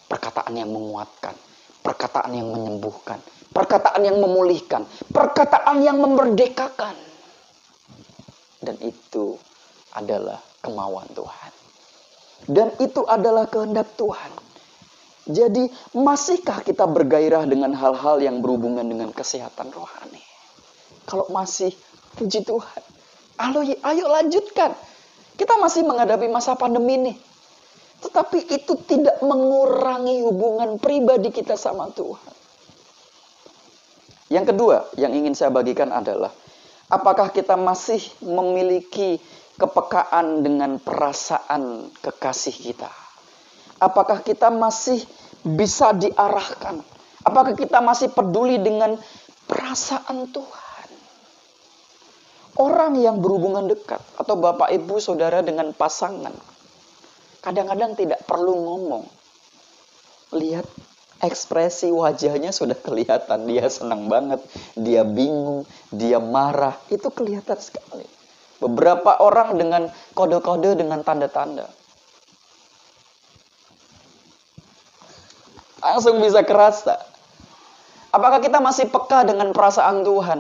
Speaker 4: Perkataan yang menguatkan. Perkataan yang menyembuhkan. Perkataan yang memulihkan. Perkataan yang memerdekakan. Dan itu adalah kemauan Tuhan. Dan itu adalah kehendak Tuhan. Jadi masihkah kita bergairah dengan hal-hal yang berhubungan dengan kesehatan rohani? Kalau masih, puji Tuhan. Ayo lanjutkan. Kita masih menghadapi masa pandemi nih. Tetapi itu tidak mengurangi hubungan pribadi kita sama Tuhan. Yang kedua yang ingin saya bagikan adalah, apakah kita masih memiliki kepekaan dengan perasaan kekasih kita? Apakah kita masih bisa diarahkan? Apakah kita masih peduli dengan perasaan Tuhan? Orang yang berhubungan dekat atau Bapak Ibu Saudara dengan pasangan, kadang-kadang tidak perlu ngomong. Lihat ekspresi wajahnya sudah kelihatan. Dia senang banget, dia bingung, dia marah. Itu kelihatan sekali. Beberapa orang dengan kode-kode, dengan tanda-tanda. Langsung bisa kerasa. Apakah kita masih peka dengan perasaan Tuhan?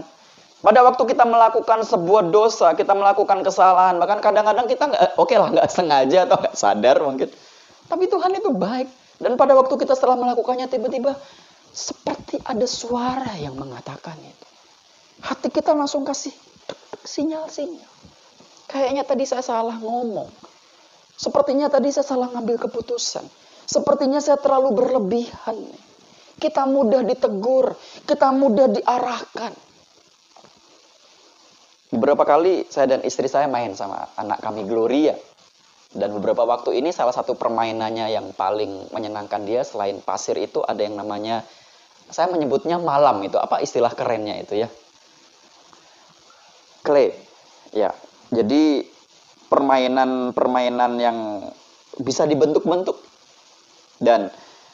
Speaker 4: Pada waktu kita melakukan sebuah dosa, kita melakukan kesalahan, bahkan kadang-kadang kita nggak sengaja atau nggak sadar mungkin. Tapi Tuhan itu baik. Dan pada waktu kita setelah melakukannya, tiba-tiba seperti ada suara yang mengatakan itu. Hati kita langsung kasih sinyal-sinyal. Kayaknya tadi saya salah ngomong. Sepertinya tadi saya salah ngambil keputusan. Sepertinya saya terlalu berlebihan. Kita mudah ditegur, kita mudah diarahkan. Beberapa kali saya dan istri saya main sama anak kami Gloria. Dan beberapa waktu ini salah satu permainannya yang paling menyenangkan dia selain pasir itu ada yang namanya, saya menyebutnya malam itu. Apa istilah kerennya itu ya? Clay. Ya, jadi permainan-permainan yang bisa dibentuk-bentuk. Dan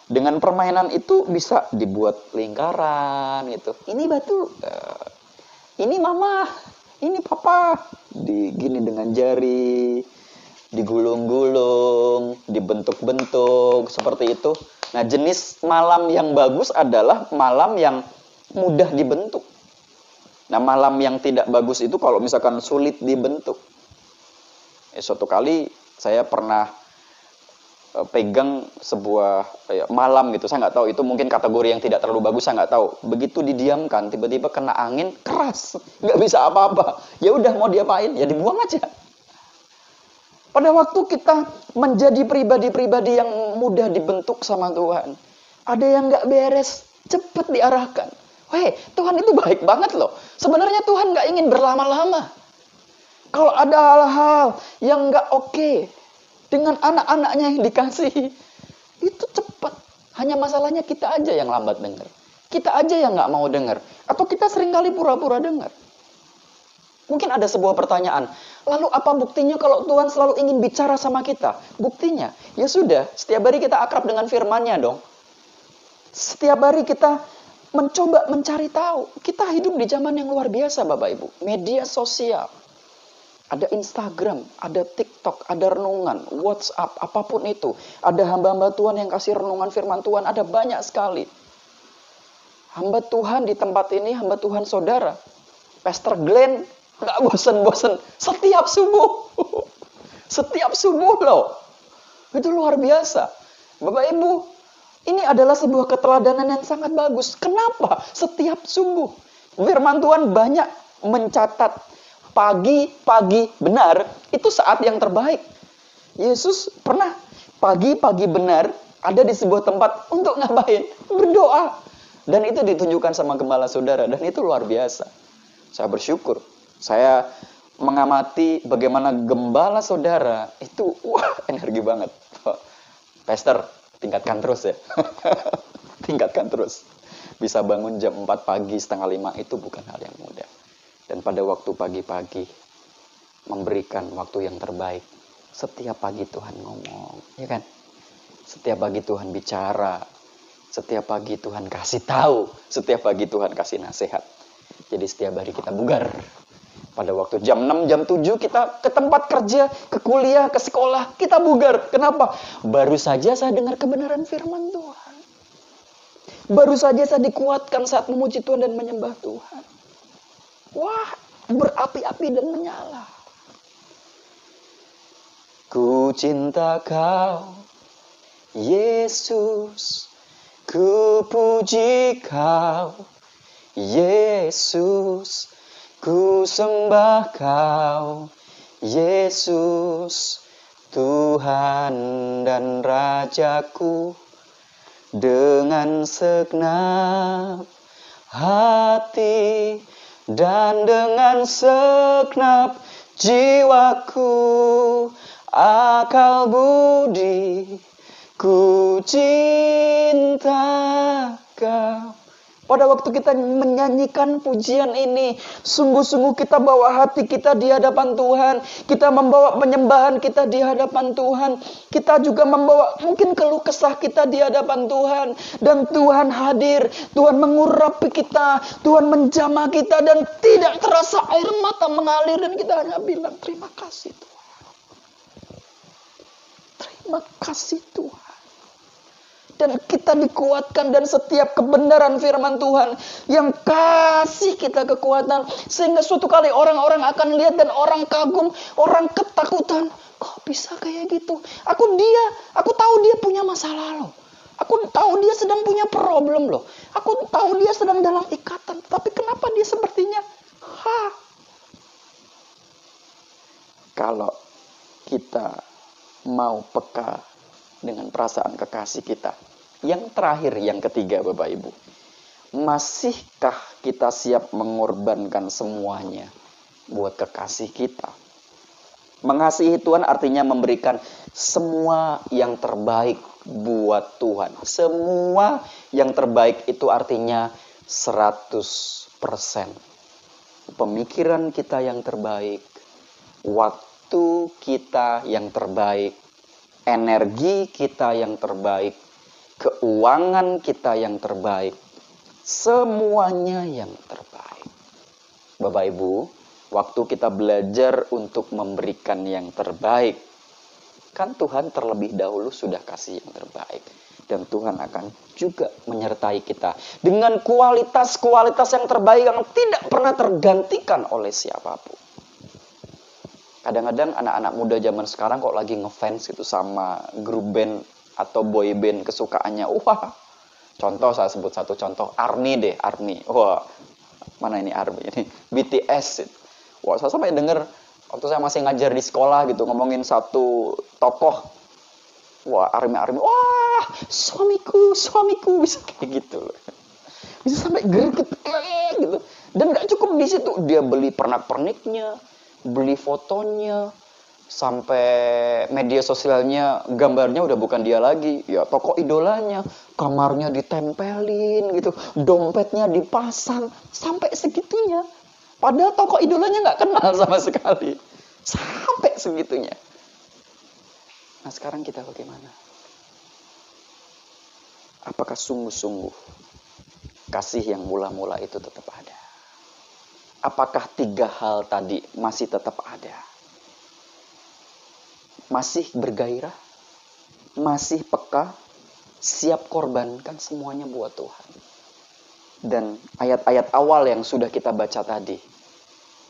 Speaker 4: dengan permainan itu bisa dibuat lingkaran gitu. Ini batu, ini mama, ini papa. Digini dengan jari, digulung-gulung, dibentuk-bentuk, seperti itu. Nah, jenis malam yang bagus adalah malam yang mudah dibentuk. Nah, malam yang tidak bagus itu kalau misalkan sulit dibentuk. Suatu kali saya pernah pegang sebuah malam gitu, saya nggak tahu itu mungkin kategori yang tidak terlalu bagus, saya nggak tahu. Begitu didiamkan, tiba-tiba kena angin keras, nggak bisa apa-apa. Ya udah, mau diapain? Ya dibuang aja. Pada waktu kita menjadi pribadi-pribadi yang mudah dibentuk sama Tuhan, ada yang nggak beres, cepat diarahkan. Weh, Tuhan itu baik banget loh. Sebenarnya Tuhan nggak ingin berlama-lama. Kalau ada hal-hal yang nggak oke dengan anak-anaknya yang dikasihi, itu cepat. Hanya masalahnya kita aja yang lambat dengar. Kita aja yang nggak mau dengar. Atau kita seringkali pura-pura dengar. Mungkin ada sebuah pertanyaan, lalu apa buktinya kalau Tuhan selalu ingin bicara sama kita? Buktinya, ya sudah, setiap hari kita akrab dengan firman-Nya dong. Setiap hari kita mencoba mencari tahu. Kita hidup di zaman yang luar biasa Bapak Ibu. Media sosial. Ada Instagram, ada TikTok, ada renungan, WhatsApp, apapun itu. Ada hamba-hamba Tuhan yang kasih renungan firman Tuhan, ada banyak sekali. Hamba Tuhan di tempat ini, hamba Tuhan saudara. Pastor Glenn, gak bosen-bosen. Setiap subuh. Setiap subuh loh. Itu luar biasa. Bapak Ibu, ini adalah sebuah keteladanan yang sangat bagus. Kenapa? Setiap subuh. Firman Tuhan banyak mencatat. Pagi-pagi benar, itu saat yang terbaik. Yesus pernah pagi-pagi benar ada di sebuah tempat untuk ngapain? Berdoa. Dan itu ditunjukkan sama gembala saudara. Dan itu luar biasa. Saya bersyukur. Saya mengamati bagaimana gembala saudara itu, wah, energi banget. Pastor, tingkatkan terus ya. Tingkatkan terus. Bisa bangun jam 4 pagi, setengah 5 itu bukan hal yang mudah. Dan pada waktu pagi-pagi memberikan waktu yang terbaik. Setiap pagi Tuhan ngomong, ya kan? Setiap pagi Tuhan bicara. Setiap pagi Tuhan kasih tahu. Setiap pagi Tuhan kasih nasihat. Jadi setiap hari kita bugar. Pada waktu jam 6, jam 7 kita ke tempat kerja, ke kuliah, ke sekolah, kita bugar. Kenapa? Baru saja saya dengar kebenaran firman Tuhan. Baru saja saya dikuatkan saat memuji Tuhan dan menyembah Tuhan. Wah, berapi-api dan menyala. Ku cinta Kau, Yesus. Ku puji Kau, Yesus. Ku sembah Kau, Yesus, Tuhan dan Rajaku, dengan segenap hati dan dengan segenap jiwaku, akal budi, ku cinta Kau. Pada waktu kita menyanyikan pujian ini, sungguh-sungguh kita bawa hati kita di hadapan Tuhan. Kita membawa penyembahan kita di hadapan Tuhan. Kita juga membawa mungkin keluh kesah kita di hadapan Tuhan. Dan Tuhan hadir, Tuhan mengurapi kita, Tuhan menjamah kita. Dan tidak terasa air mata mengalir. Dan kita hanya bilang, terima kasih Tuhan. Terima kasih Tuhan. Dan kita dikuatkan dan setiap kebenaran firman Tuhan yang kasih kita kekuatan. Sehingga suatu kali orang-orang akan lihat dan orang kagum, orang ketakutan. Kok bisa kayak gitu? Aku tahu dia punya masalah loh. Aku tahu dia sedang punya problem loh. Aku tahu dia sedang dalam ikatan. Tapi kenapa dia sepertinya? Kalau kita mau peka dengan perasaan kekasih kita. Yang terakhir, yang ketiga Bapak Ibu. Masihkah kita siap mengorbankan semuanya buat kekasih kita? Mengasihi Tuhan artinya memberikan semua yang terbaik buat Tuhan. Semua yang terbaik itu artinya 100%. Pemikiran kita yang terbaik, waktu kita yang terbaik, energi kita yang terbaik, keuangan kita yang terbaik, semuanya yang terbaik. Bapak Ibu, waktu kita belajar untuk memberikan yang terbaik, kan Tuhan terlebih dahulu sudah kasih yang terbaik. Dan Tuhan akan juga menyertai kita dengan kualitas-kualitas yang terbaik yang tidak pernah tergantikan oleh siapapun. Kadang-kadang anak-anak muda zaman sekarang kok lagi ngefans gitu sama grup band atau boy band kesukaannya. Wah, contoh saya sebut satu contoh, ARMY. Wah, mana ini ARMY ini? BTS. Wah, saya sampai dengar waktu saya masih ngajar di sekolah gitu ngomongin satu tokoh. Wah, ARMY. Wah, suamiku bisa kayak gitu loh. Bisa sampai greget gitu. Dan gak cukup di situ, dia beli pernak-perniknya, beli fotonya, sampai media sosialnya gambarnya udah bukan dia lagi, ya tokoh idolanya, kamarnya ditempelin gitu, dompetnya dipasang, sampai segitunya. Padahal tokoh idolanya nggak kenal sama sekali, sampai segitunya. Nah sekarang kita bagaimana? Apakah sungguh-sungguh kasih yang mula-mula itu tetap ada? Apakah 3 hal tadi masih tetap ada? Masih bergairah, masih peka, siap korbankan semuanya buat Tuhan. Dan ayat-ayat awal yang sudah kita baca tadi,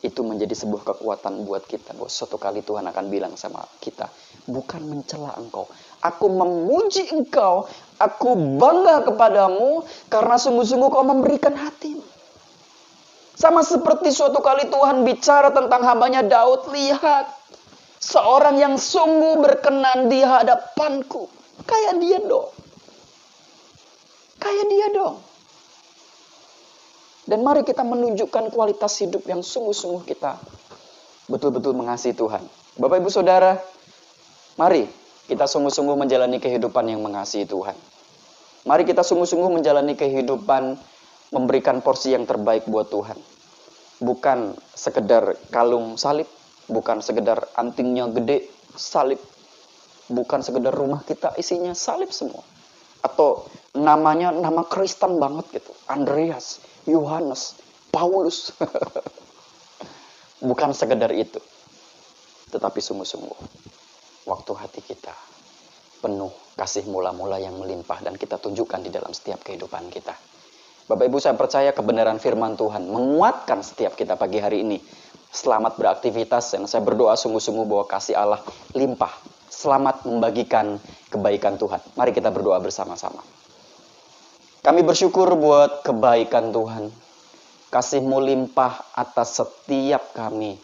Speaker 4: itu menjadi sebuah kekuatan buat kita. Bahwa suatu kali Tuhan akan bilang sama kita, bukan mencela engkau, aku memuji engkau, aku bangga kepadamu, karena sungguh-sungguh kau memberikan hatimu. Sama seperti suatu kali Tuhan bicara tentang hambanya Daud, lihat, seorang yang sungguh berkenan di hadapanku. Kayak dia dong. Dan mari kita menunjukkan kualitas hidup yang sungguh-sungguh kita betul-betul mengasihi Tuhan. Bapak Ibu Saudara, mari kita sungguh-sungguh menjalani kehidupan yang mengasihi Tuhan. Mari kita sungguh-sungguh menjalani kehidupan memberikan porsi yang terbaik buat Tuhan. Bukan sekedar kalung salib, bukan sekedar antingnya gede, salib. Bukan sekedar rumah kita isinya salib semua. Atau namanya nama Kristen banget gitu. Andreas, Yohanes, Paulus. Bukan sekedar itu, tetapi sungguh-sungguh waktu hati kita penuh kasih mula-mula yang melimpah dan kita tunjukkan di dalam setiap kehidupan kita. Bapak Ibu, saya percaya kebenaran firman Tuhan menguatkan setiap kita pagi hari ini. Selamat beraktivitas, dan saya berdoa sungguh-sungguh bahwa kasih Allah limpah. Selamat membagikan kebaikan Tuhan. Mari kita berdoa bersama-sama. Kami bersyukur buat kebaikan Tuhan. Kasih-Mu limpah atas setiap kami.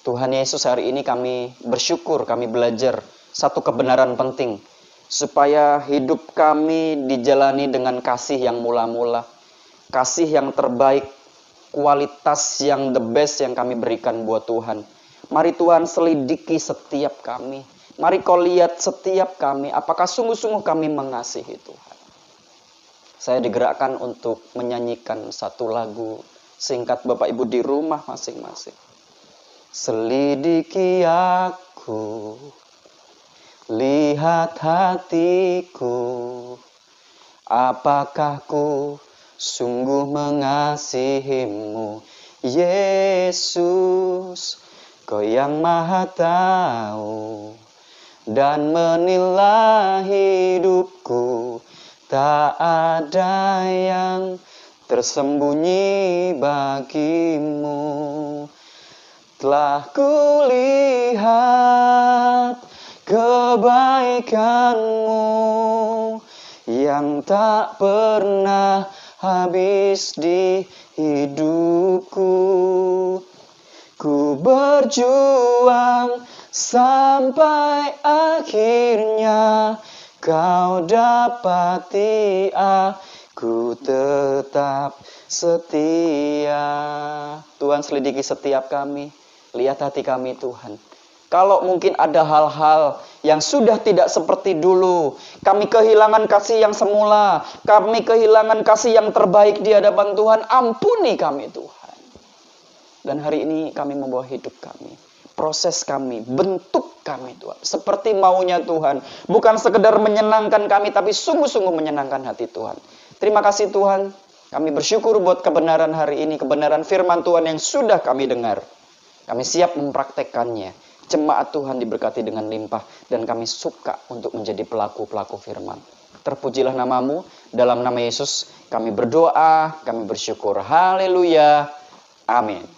Speaker 4: Tuhan Yesus, hari ini kami bersyukur, kami belajar satu kebenaran penting. Supaya hidup kami dijalani dengan kasih yang mula-mula. Kasih yang terbaik, kualitas yang the best yang kami berikan buat Tuhan. Mari Tuhan selidiki setiap kami. Mari Kau lihat setiap kami, apakah sungguh-sungguh kami mengasihi Tuhan. Saya digerakkan untuk menyanyikan satu lagu singkat Bapak Ibu di rumah masing-masing. Selidiki aku, lihat hatiku, apakah ku sungguh mengasihi-Mu, Yesus. Kau yang Maha tahu dan menilai hidupku. Tak ada yang tersembunyi bagi-Mu. Telah kulihat kebaikan-Mu yang tak pernah habis di hidupku. Ku berjuang sampai akhirnya Kau dapati aku tetap setia. Tuhan, selidiki setiap kami. Lihat hati kami Tuhan. Kalau mungkin ada hal-hal yang sudah tidak seperti dulu. Kami kehilangan kasih yang semula. Kami kehilangan kasih yang terbaik di hadapan Tuhan. Ampuni kami Tuhan. Dan hari ini kami membawa hidup kami. Proses kami, bentuk kami Tuhan. Seperti maunya Tuhan. Bukan sekedar menyenangkan kami, tapi sungguh-sungguh menyenangkan hati Tuhan. Terima kasih Tuhan. Kami bersyukur buat kebenaran hari ini. Kebenaran firman Tuhan yang sudah kami dengar. Kami siap mempraktekkannya. Jemaat Tuhan diberkati dengan limpah. Dan kami suka untuk menjadi pelaku-pelaku firman. Terpujilah nama-Mu. Dalam nama Yesus kami berdoa. Kami bersyukur. Haleluya. Amin.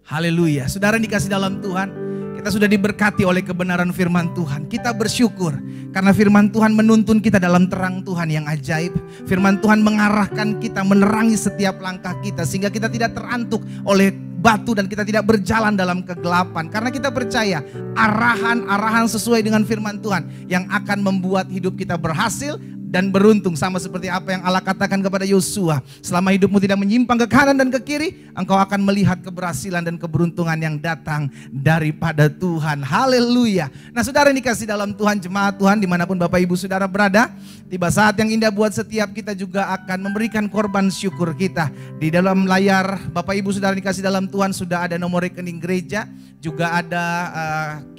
Speaker 3: Haleluya. Saudara dikasih dalam Tuhan, kita sudah diberkati oleh kebenaran firman Tuhan. Kita bersyukur karena firman Tuhan menuntun kita dalam terang Tuhan yang ajaib. Firman Tuhan mengarahkan kita, menerangi setiap langkah kita sehingga kita tidak terantuk oleh batu dan kita tidak berjalan dalam kegelapan. Karena kita percaya arahan-arahan sesuai dengan firman Tuhan yang akan membuat hidup kita berhasil dan beruntung, sama seperti apa yang Allah katakan kepada Yosua. Selama hidupmu tidak menyimpang ke kanan dan ke kiri, engkau akan melihat keberhasilan dan keberuntungan yang datang daripada Tuhan. Haleluya. Nah saudara yang dikasih dalam Tuhan, jemaat Tuhan dimanapun Bapak Ibu saudara berada, tiba saat yang indah buat setiap kita juga akan memberikan korban syukur kita. Di dalam layar Bapak Ibu saudara dikasih dalam Tuhan sudah ada nomor rekening gereja, juga ada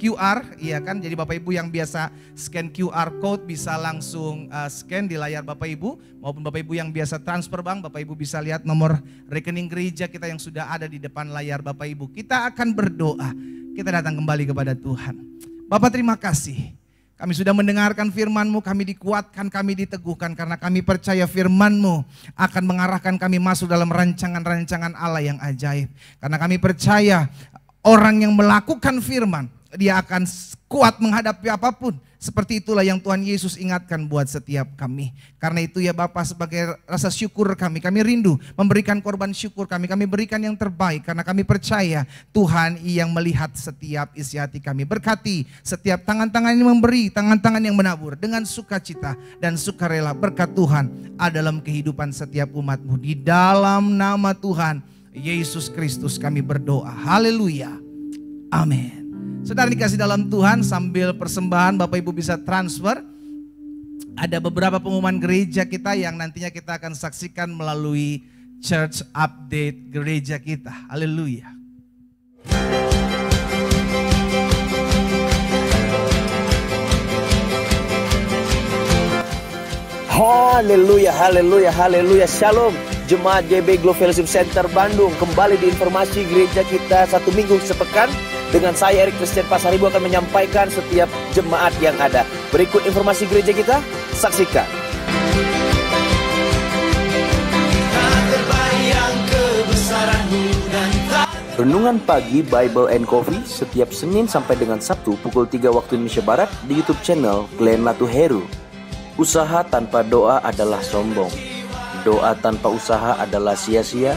Speaker 3: QR, iya kan? Jadi Bapak Ibu yang biasa scan QR code bisa langsung scan di layar Bapak Ibu, maupun Bapak Ibu yang biasa transfer bank, Bapak Ibu bisa lihat nomor rekening gereja kita yang sudah ada di depan layar Bapak Ibu. Kita akan berdoa, kita datang kembali kepada Tuhan. Bapak terima kasih, kami sudah mendengarkan firman-Mu, kami dikuatkan, kami diteguhkan karena kami percaya firman-Mu akan mengarahkan kami masuk dalam rancangan-rancangan Allah yang ajaib. Karena kami percaya orang yang melakukan firman, dia akan kuat menghadapi apapun. Seperti itulah yang Tuhan Yesus ingatkan buat setiap kami. Karena itu ya Bapa, sebagai rasa syukur kami rindu memberikan korban syukur kami berikan yang terbaik. Karena kami percaya Tuhan yang melihat setiap isi hati kami. Berkati setiap tangan-tangan yang memberi, tangan-tangan yang menabur dengan sukacita dan sukarela. Berkat Tuhan ada dalam kehidupan setiap umat-Mu. Di dalam nama Tuhan Yesus Kristus kami berdoa. Haleluya. Amin. Saudara dikasih dalam Tuhan, sambil persembahan Bapak Ibu bisa transfer. Ada beberapa pengumuman gereja kita yang nantinya kita akan saksikan melalui church update gereja kita. Haleluya.
Speaker 5: Haleluya, haleluya, haleluya. Shalom. Jemaat GB Glow Fellowship Center Bandung, kembali di informasi gereja kita satu minggu sepekan. Dengan saya Erik Christian Pasaribu akan menyampaikan setiap jemaat yang ada. Berikut informasi gereja kita, saksikan. Renungan pagi Bible and Coffee setiap Senin sampai dengan Sabtu pukul 3 waktu Indonesia Barat di YouTube channel Glenn Latuheru. Usaha tanpa doa adalah sombong. Doa tanpa usaha adalah sia-sia,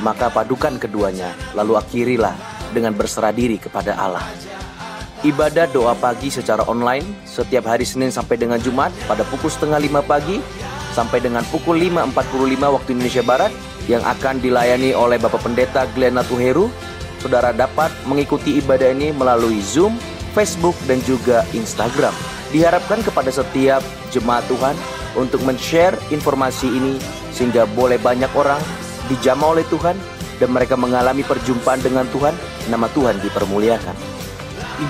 Speaker 5: maka padukan keduanya, lalu akhirilah dengan berserah diri kepada Allah. Ibadah doa pagi secara online setiap hari Senin sampai dengan Jumat pada pukul 4:30 pagi sampai dengan pukul 5:45 waktu Indonesia Barat yang akan dilayani oleh Bapak Pendeta Glenn Latuheru. Saudara dapat mengikuti ibadah ini melalui Zoom, Facebook, dan juga Instagram. Diharapkan kepada setiap jemaat Tuhan untuk men-share informasi ini sehingga boleh banyak orang dijamah oleh Tuhan dan mereka mengalami perjumpaan dengan Tuhan, nama Tuhan dipermuliakan.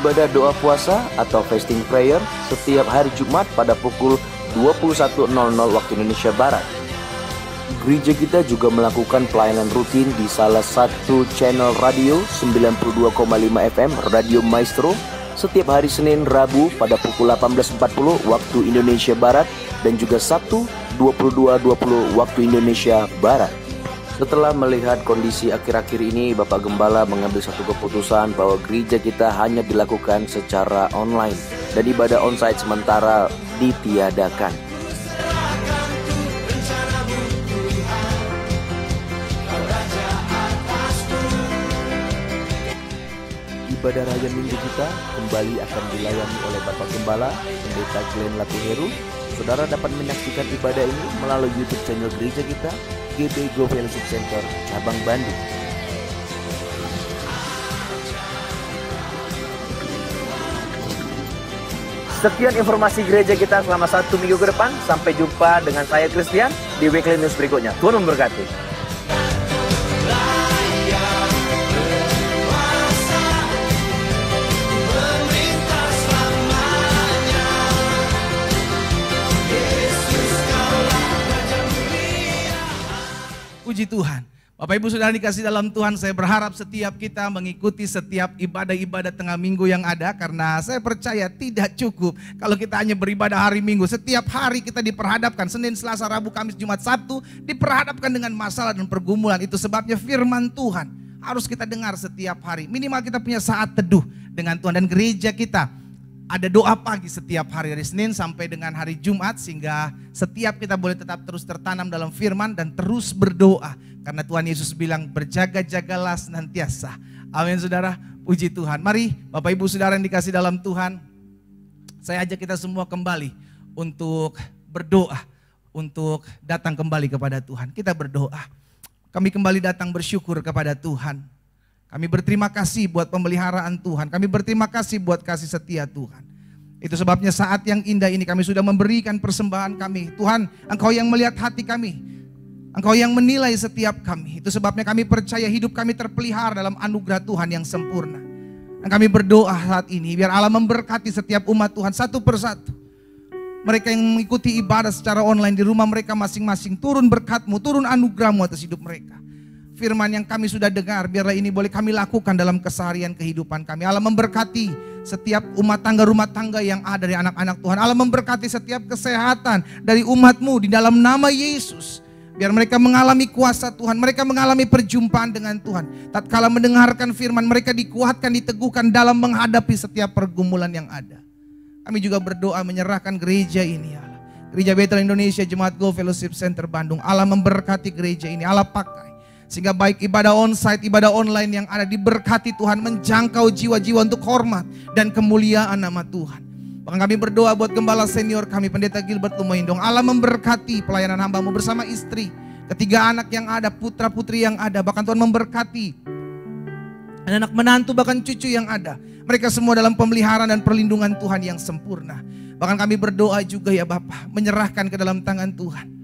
Speaker 5: Ibadah doa puasa atau fasting prayer setiap hari Jumat pada pukul 21.00 waktu Indonesia Barat. Gereja kita juga melakukan pelayanan rutin di salah satu channel radio 92,5 FM Radio Maestro setiap hari Senin, Rabu pada pukul 18.40 waktu Indonesia Barat dan juga Sabtu 22.20 waktu Indonesia Barat. Setelah melihat kondisi akhir-akhir ini, Bapak Gembala mengambil satu keputusan bahwa gereja kita hanya dilakukan secara online dan ibadah onsite sementara ditiadakan. Ibadah raya minggu kita kembali akan dilayani oleh Bapak Gembala Pendeta Glenn Latuheru. Saudara dapat menyaksikan ibadah ini melalui YouTube channel gereja kita, GB Glow Fellowship Center Cabang Bandung. Sekian informasi gereja kita selama satu minggu ke depan. Sampai jumpa dengan saya Christian di Weekly News berikutnya. Tuhan memberkati.
Speaker 3: Puji Tuhan. Bapak Ibu Saudara dikasih dalam Tuhan, saya berharap setiap kita mengikuti setiap ibadah-ibadah tengah minggu yang ada. Karena saya percaya tidak cukup kalau kita hanya beribadah hari Minggu. Setiap hari kita diperhadapkan, Senin, Selasa, Rabu, Kamis, Jumat, Sabtu, diperhadapkan dengan masalah dan pergumulan. Itu sebabnya firman Tuhan harus kita dengar setiap hari. Minimal kita punya saat teduh dengan Tuhan. Dan gereja kita ada doa pagi setiap hari dari Senin sampai dengan hari Jumat, sehingga setiap kita boleh tetap terus tertanam dalam firman dan terus berdoa. Karena Tuhan Yesus bilang berjaga-jagalah senantiasa. Amin saudara, puji Tuhan. Mari Bapak Ibu Saudara yang dikasih dalam Tuhan, saya ajak kita semua kembali untuk berdoa, untuk datang kembali kepada Tuhan. Kita berdoa, kami kembali datang bersyukur kepada Tuhan. Kami berterima kasih buat pemeliharaan Tuhan. Kami berterima kasih buat kasih setia Tuhan. Itu sebabnya saat yang indah ini kami sudah memberikan persembahan kami. Tuhan, Engkau yang melihat hati kami. Engkau yang menilai setiap kami. Itu sebabnya kami percaya hidup kami terpelihara dalam anugerah Tuhan yang sempurna. Dan kami berdoa saat ini biar Allah memberkati setiap umat Tuhan satu persatu. Mereka yang mengikuti ibadah secara online di rumah mereka masing-masing. Turun berkat-Mu, turun anugerah-Mu atas hidup mereka. Firman yang kami sudah dengar, biarlah ini boleh kami lakukan dalam keseharian kehidupan kami. Allah memberkati setiap rumah tangga yang ada dari anak-anak Tuhan. Allah memberkati setiap kesehatan dari umat-Mu di dalam nama Yesus. Biar mereka mengalami kuasa Tuhan, mereka mengalami perjumpaan dengan Tuhan. Tatkala mendengarkan firman, mereka dikuatkan, diteguhkan dalam menghadapi setiap pergumulan yang ada. Kami juga berdoa menyerahkan gereja ini, Allah. Gereja Bethel Indonesia, Jemaat Glow Fellowship Center Bandung. Allah memberkati gereja ini, Allah pakai. Sehingga baik ibadah onsite, ibadah online yang ada diberkati Tuhan, menjangkau jiwa-jiwa untuk hormat dan kemuliaan nama Tuhan. Bahkan kami berdoa buat gembala senior kami, Pendeta Gilbert Lumoindong. Allah memberkati pelayanan hamba-Mu bersama istri, ketiga anak yang ada, putra-putri yang ada. Bahkan Tuhan memberkati anak menantu, bahkan cucu yang ada. Mereka semua dalam pemeliharaan dan perlindungan Tuhan yang sempurna. Bahkan kami berdoa juga ya Bapa, menyerahkan ke dalam tangan Tuhan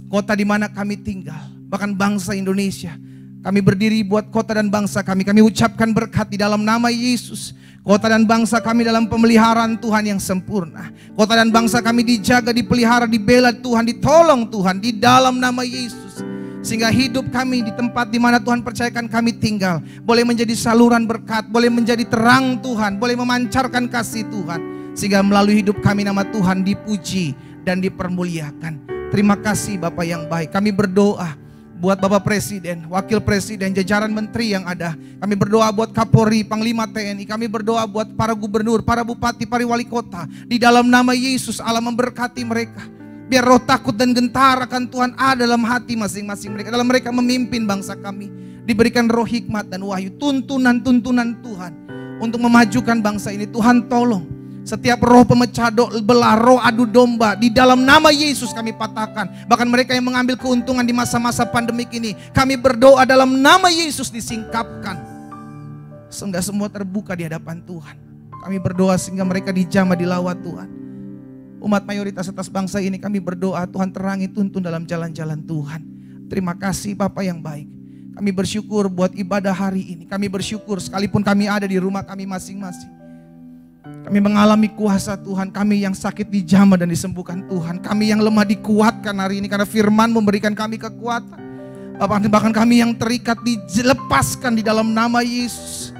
Speaker 3: kota di mana kami tinggal, bahkan bangsa Indonesia. Kami berdiri buat kota dan bangsa kami. Kami ucapkan berkat di dalam nama Yesus. Kota dan bangsa kami dalam pemeliharaan Tuhan yang sempurna. Kota dan bangsa kami dijaga, dipelihara, dibela Tuhan, ditolong Tuhan di dalam nama Yesus. Sehingga hidup kami di tempat di mana Tuhan percayakan kami tinggal boleh menjadi saluran berkat, boleh menjadi terang Tuhan, boleh memancarkan kasih Tuhan. Sehingga melalui hidup kami nama Tuhan dipuji dan dipermuliakan. Terima kasih Bapak yang baik. Kami berdoa buat Bapak Presiden, Wakil Presiden, jajaran menteri yang ada. Kami berdoa buat Kapolri, Panglima TNI. Kami berdoa buat para gubernur, para bupati, para wali kota. Di dalam nama Yesus Allah memberkati mereka. Biar roh takut dan gentar akan Tuhan ada dalam hati masing-masing mereka. Dalam mereka memimpin bangsa kami. Diberikan roh hikmat dan wahyu. Tuntunan-tuntunan Tuhan untuk memajukan bangsa ini. Tuhan tolong. Setiap roh pemecah belah, roh adu domba, di dalam nama Yesus kami patahkan. Bahkan mereka yang mengambil keuntungan di masa-masa pandemik ini, kami berdoa dalam nama Yesus disingkapkan. Sehingga semua terbuka di hadapan Tuhan. Kami berdoa sehingga mereka dijamah, dilawat Tuhan. Umat mayoritas atas bangsa ini kami berdoa, Tuhan terangi, tuntun dalam jalan-jalan Tuhan. Terima kasih Bapa yang baik. Kami bersyukur buat ibadah hari ini. Kami bersyukur sekalipun kami ada di rumah kami masing-masing. Kami mengalami kuasa Tuhan. Kami yang sakit dijamah dan disembuhkan Tuhan. Kami yang lemah dikuatkan hari ini karena firman memberikan kami kekuatan. Bahkan kami yang terikat dilepaskan di dalam nama Yesus.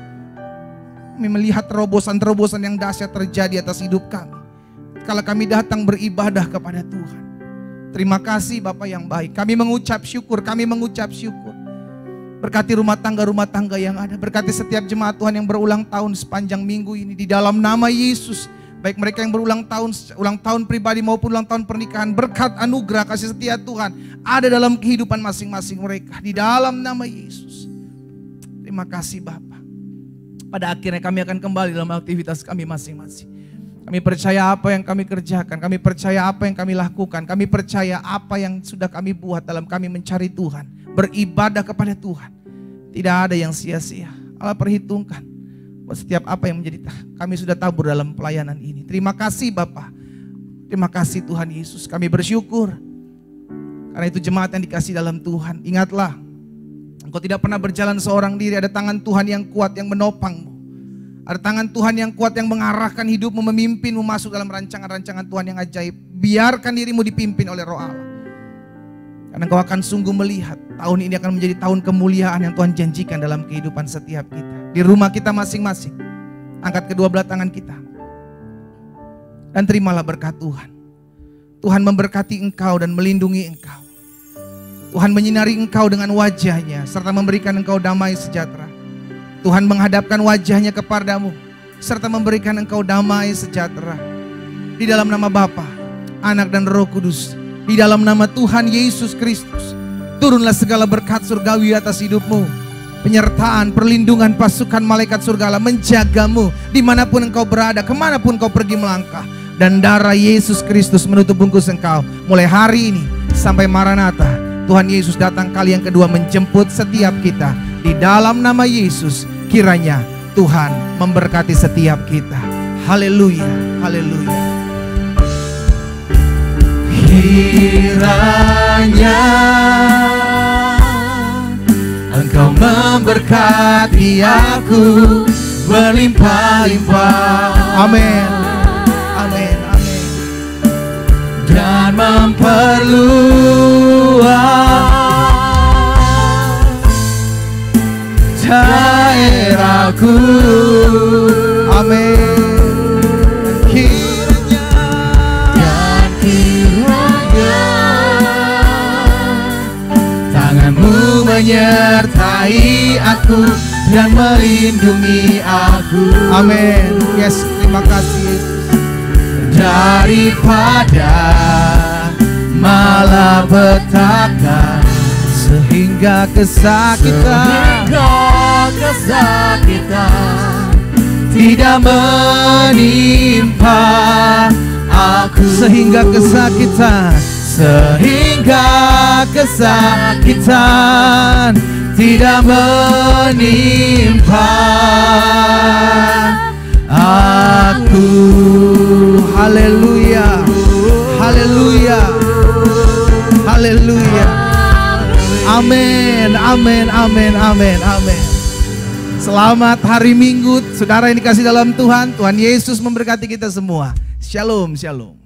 Speaker 3: Kami melihat terobosan-terobosan yang dahsyat terjadi atas hidup kami. Kalau kami datang beribadah kepada Tuhan. Terima kasih Bapak yang baik. Kami mengucap syukur. Berkati rumah tangga yang ada. Berkati setiap jemaat Tuhan yang berulang tahun sepanjang minggu ini. Di dalam nama Yesus. Baik mereka yang berulang tahun pribadi maupun ulang tahun pernikahan. Berkat anugerah kasih setia Tuhan ada dalam kehidupan masing-masing mereka. Di dalam nama Yesus. Terima kasih Bapa. Pada akhirnya kami akan kembali dalam aktivitas kami masing-masing. Kami percaya apa yang kami kerjakan. Kami percaya apa yang kami lakukan. Kami percaya apa yang sudah kami buat dalam kami mencari Tuhan. Beribadah kepada Tuhan. Tidak ada yang sia-sia. Allah perhitungkan buat setiap apa yang menjadi kami sudah tabur dalam pelayanan ini. Terima kasih Bapa. Terima kasih Tuhan Yesus. Kami bersyukur. Karena itu jemaat yang dikasih dalam Tuhan. Ingatlah, engkau tidak pernah berjalan seorang diri. Ada tangan Tuhan yang kuat yang menopangmu. Ada tangan Tuhan yang kuat yang mengarahkan hidupmu, memimpinmu masuk dalam rancangan-rancangan Tuhan yang ajaib. Biarkan dirimu dipimpin oleh Roh Allah. Karena engkau akan sungguh melihat tahun ini akan menjadi tahun kemuliaan yang Tuhan janjikan dalam kehidupan setiap kita. Di rumah kita masing-masing. Angkat kedua belah tangan kita. Dan terimalah berkat Tuhan. Tuhan memberkati engkau dan melindungi engkau. Tuhan menyinari engkau dengan wajahnya serta memberikan engkau damai sejahtera. Tuhan menghadapkan wajahnya kepadamu serta memberikan engkau damai sejahtera. Di dalam nama Bapa, Anak dan Roh Kudus. Di dalam nama Tuhan Yesus Kristus, turunlah segala berkat surgawi atas hidupmu. Penyertaan, perlindungan pasukan malaikat surga Allah menjagamu dimanapun engkau berada, kemanapun engkau pergi melangkah. Dan darah Yesus Kristus menutup bungkus engkau. Mulai hari ini sampai Maranatha, Tuhan Yesus datang kali yang kedua menjemput setiap kita. Di dalam nama Yesus, kiranya Tuhan memberkati setiap kita. Haleluya, haleluya. Kiranya Engkau memberkati aku berlimpah-limpah. Amin, amin, amin. Dan memperluas daerahku. Amin. Menyertai aku dan melindungi aku. Amin. Yes, terima kasih Yesus. Daripada malapetaka sehingga kesakitan tidak menimpa aku. Sehingga kesakitan tidak menimpa aku. Haleluya, haleluya, haleluya. Amin, amin, amin, amin, amin. Selamat hari Minggu, saudara yang dikasih dalam Tuhan. Tuhan Yesus memberkati kita semua. Shalom, shalom.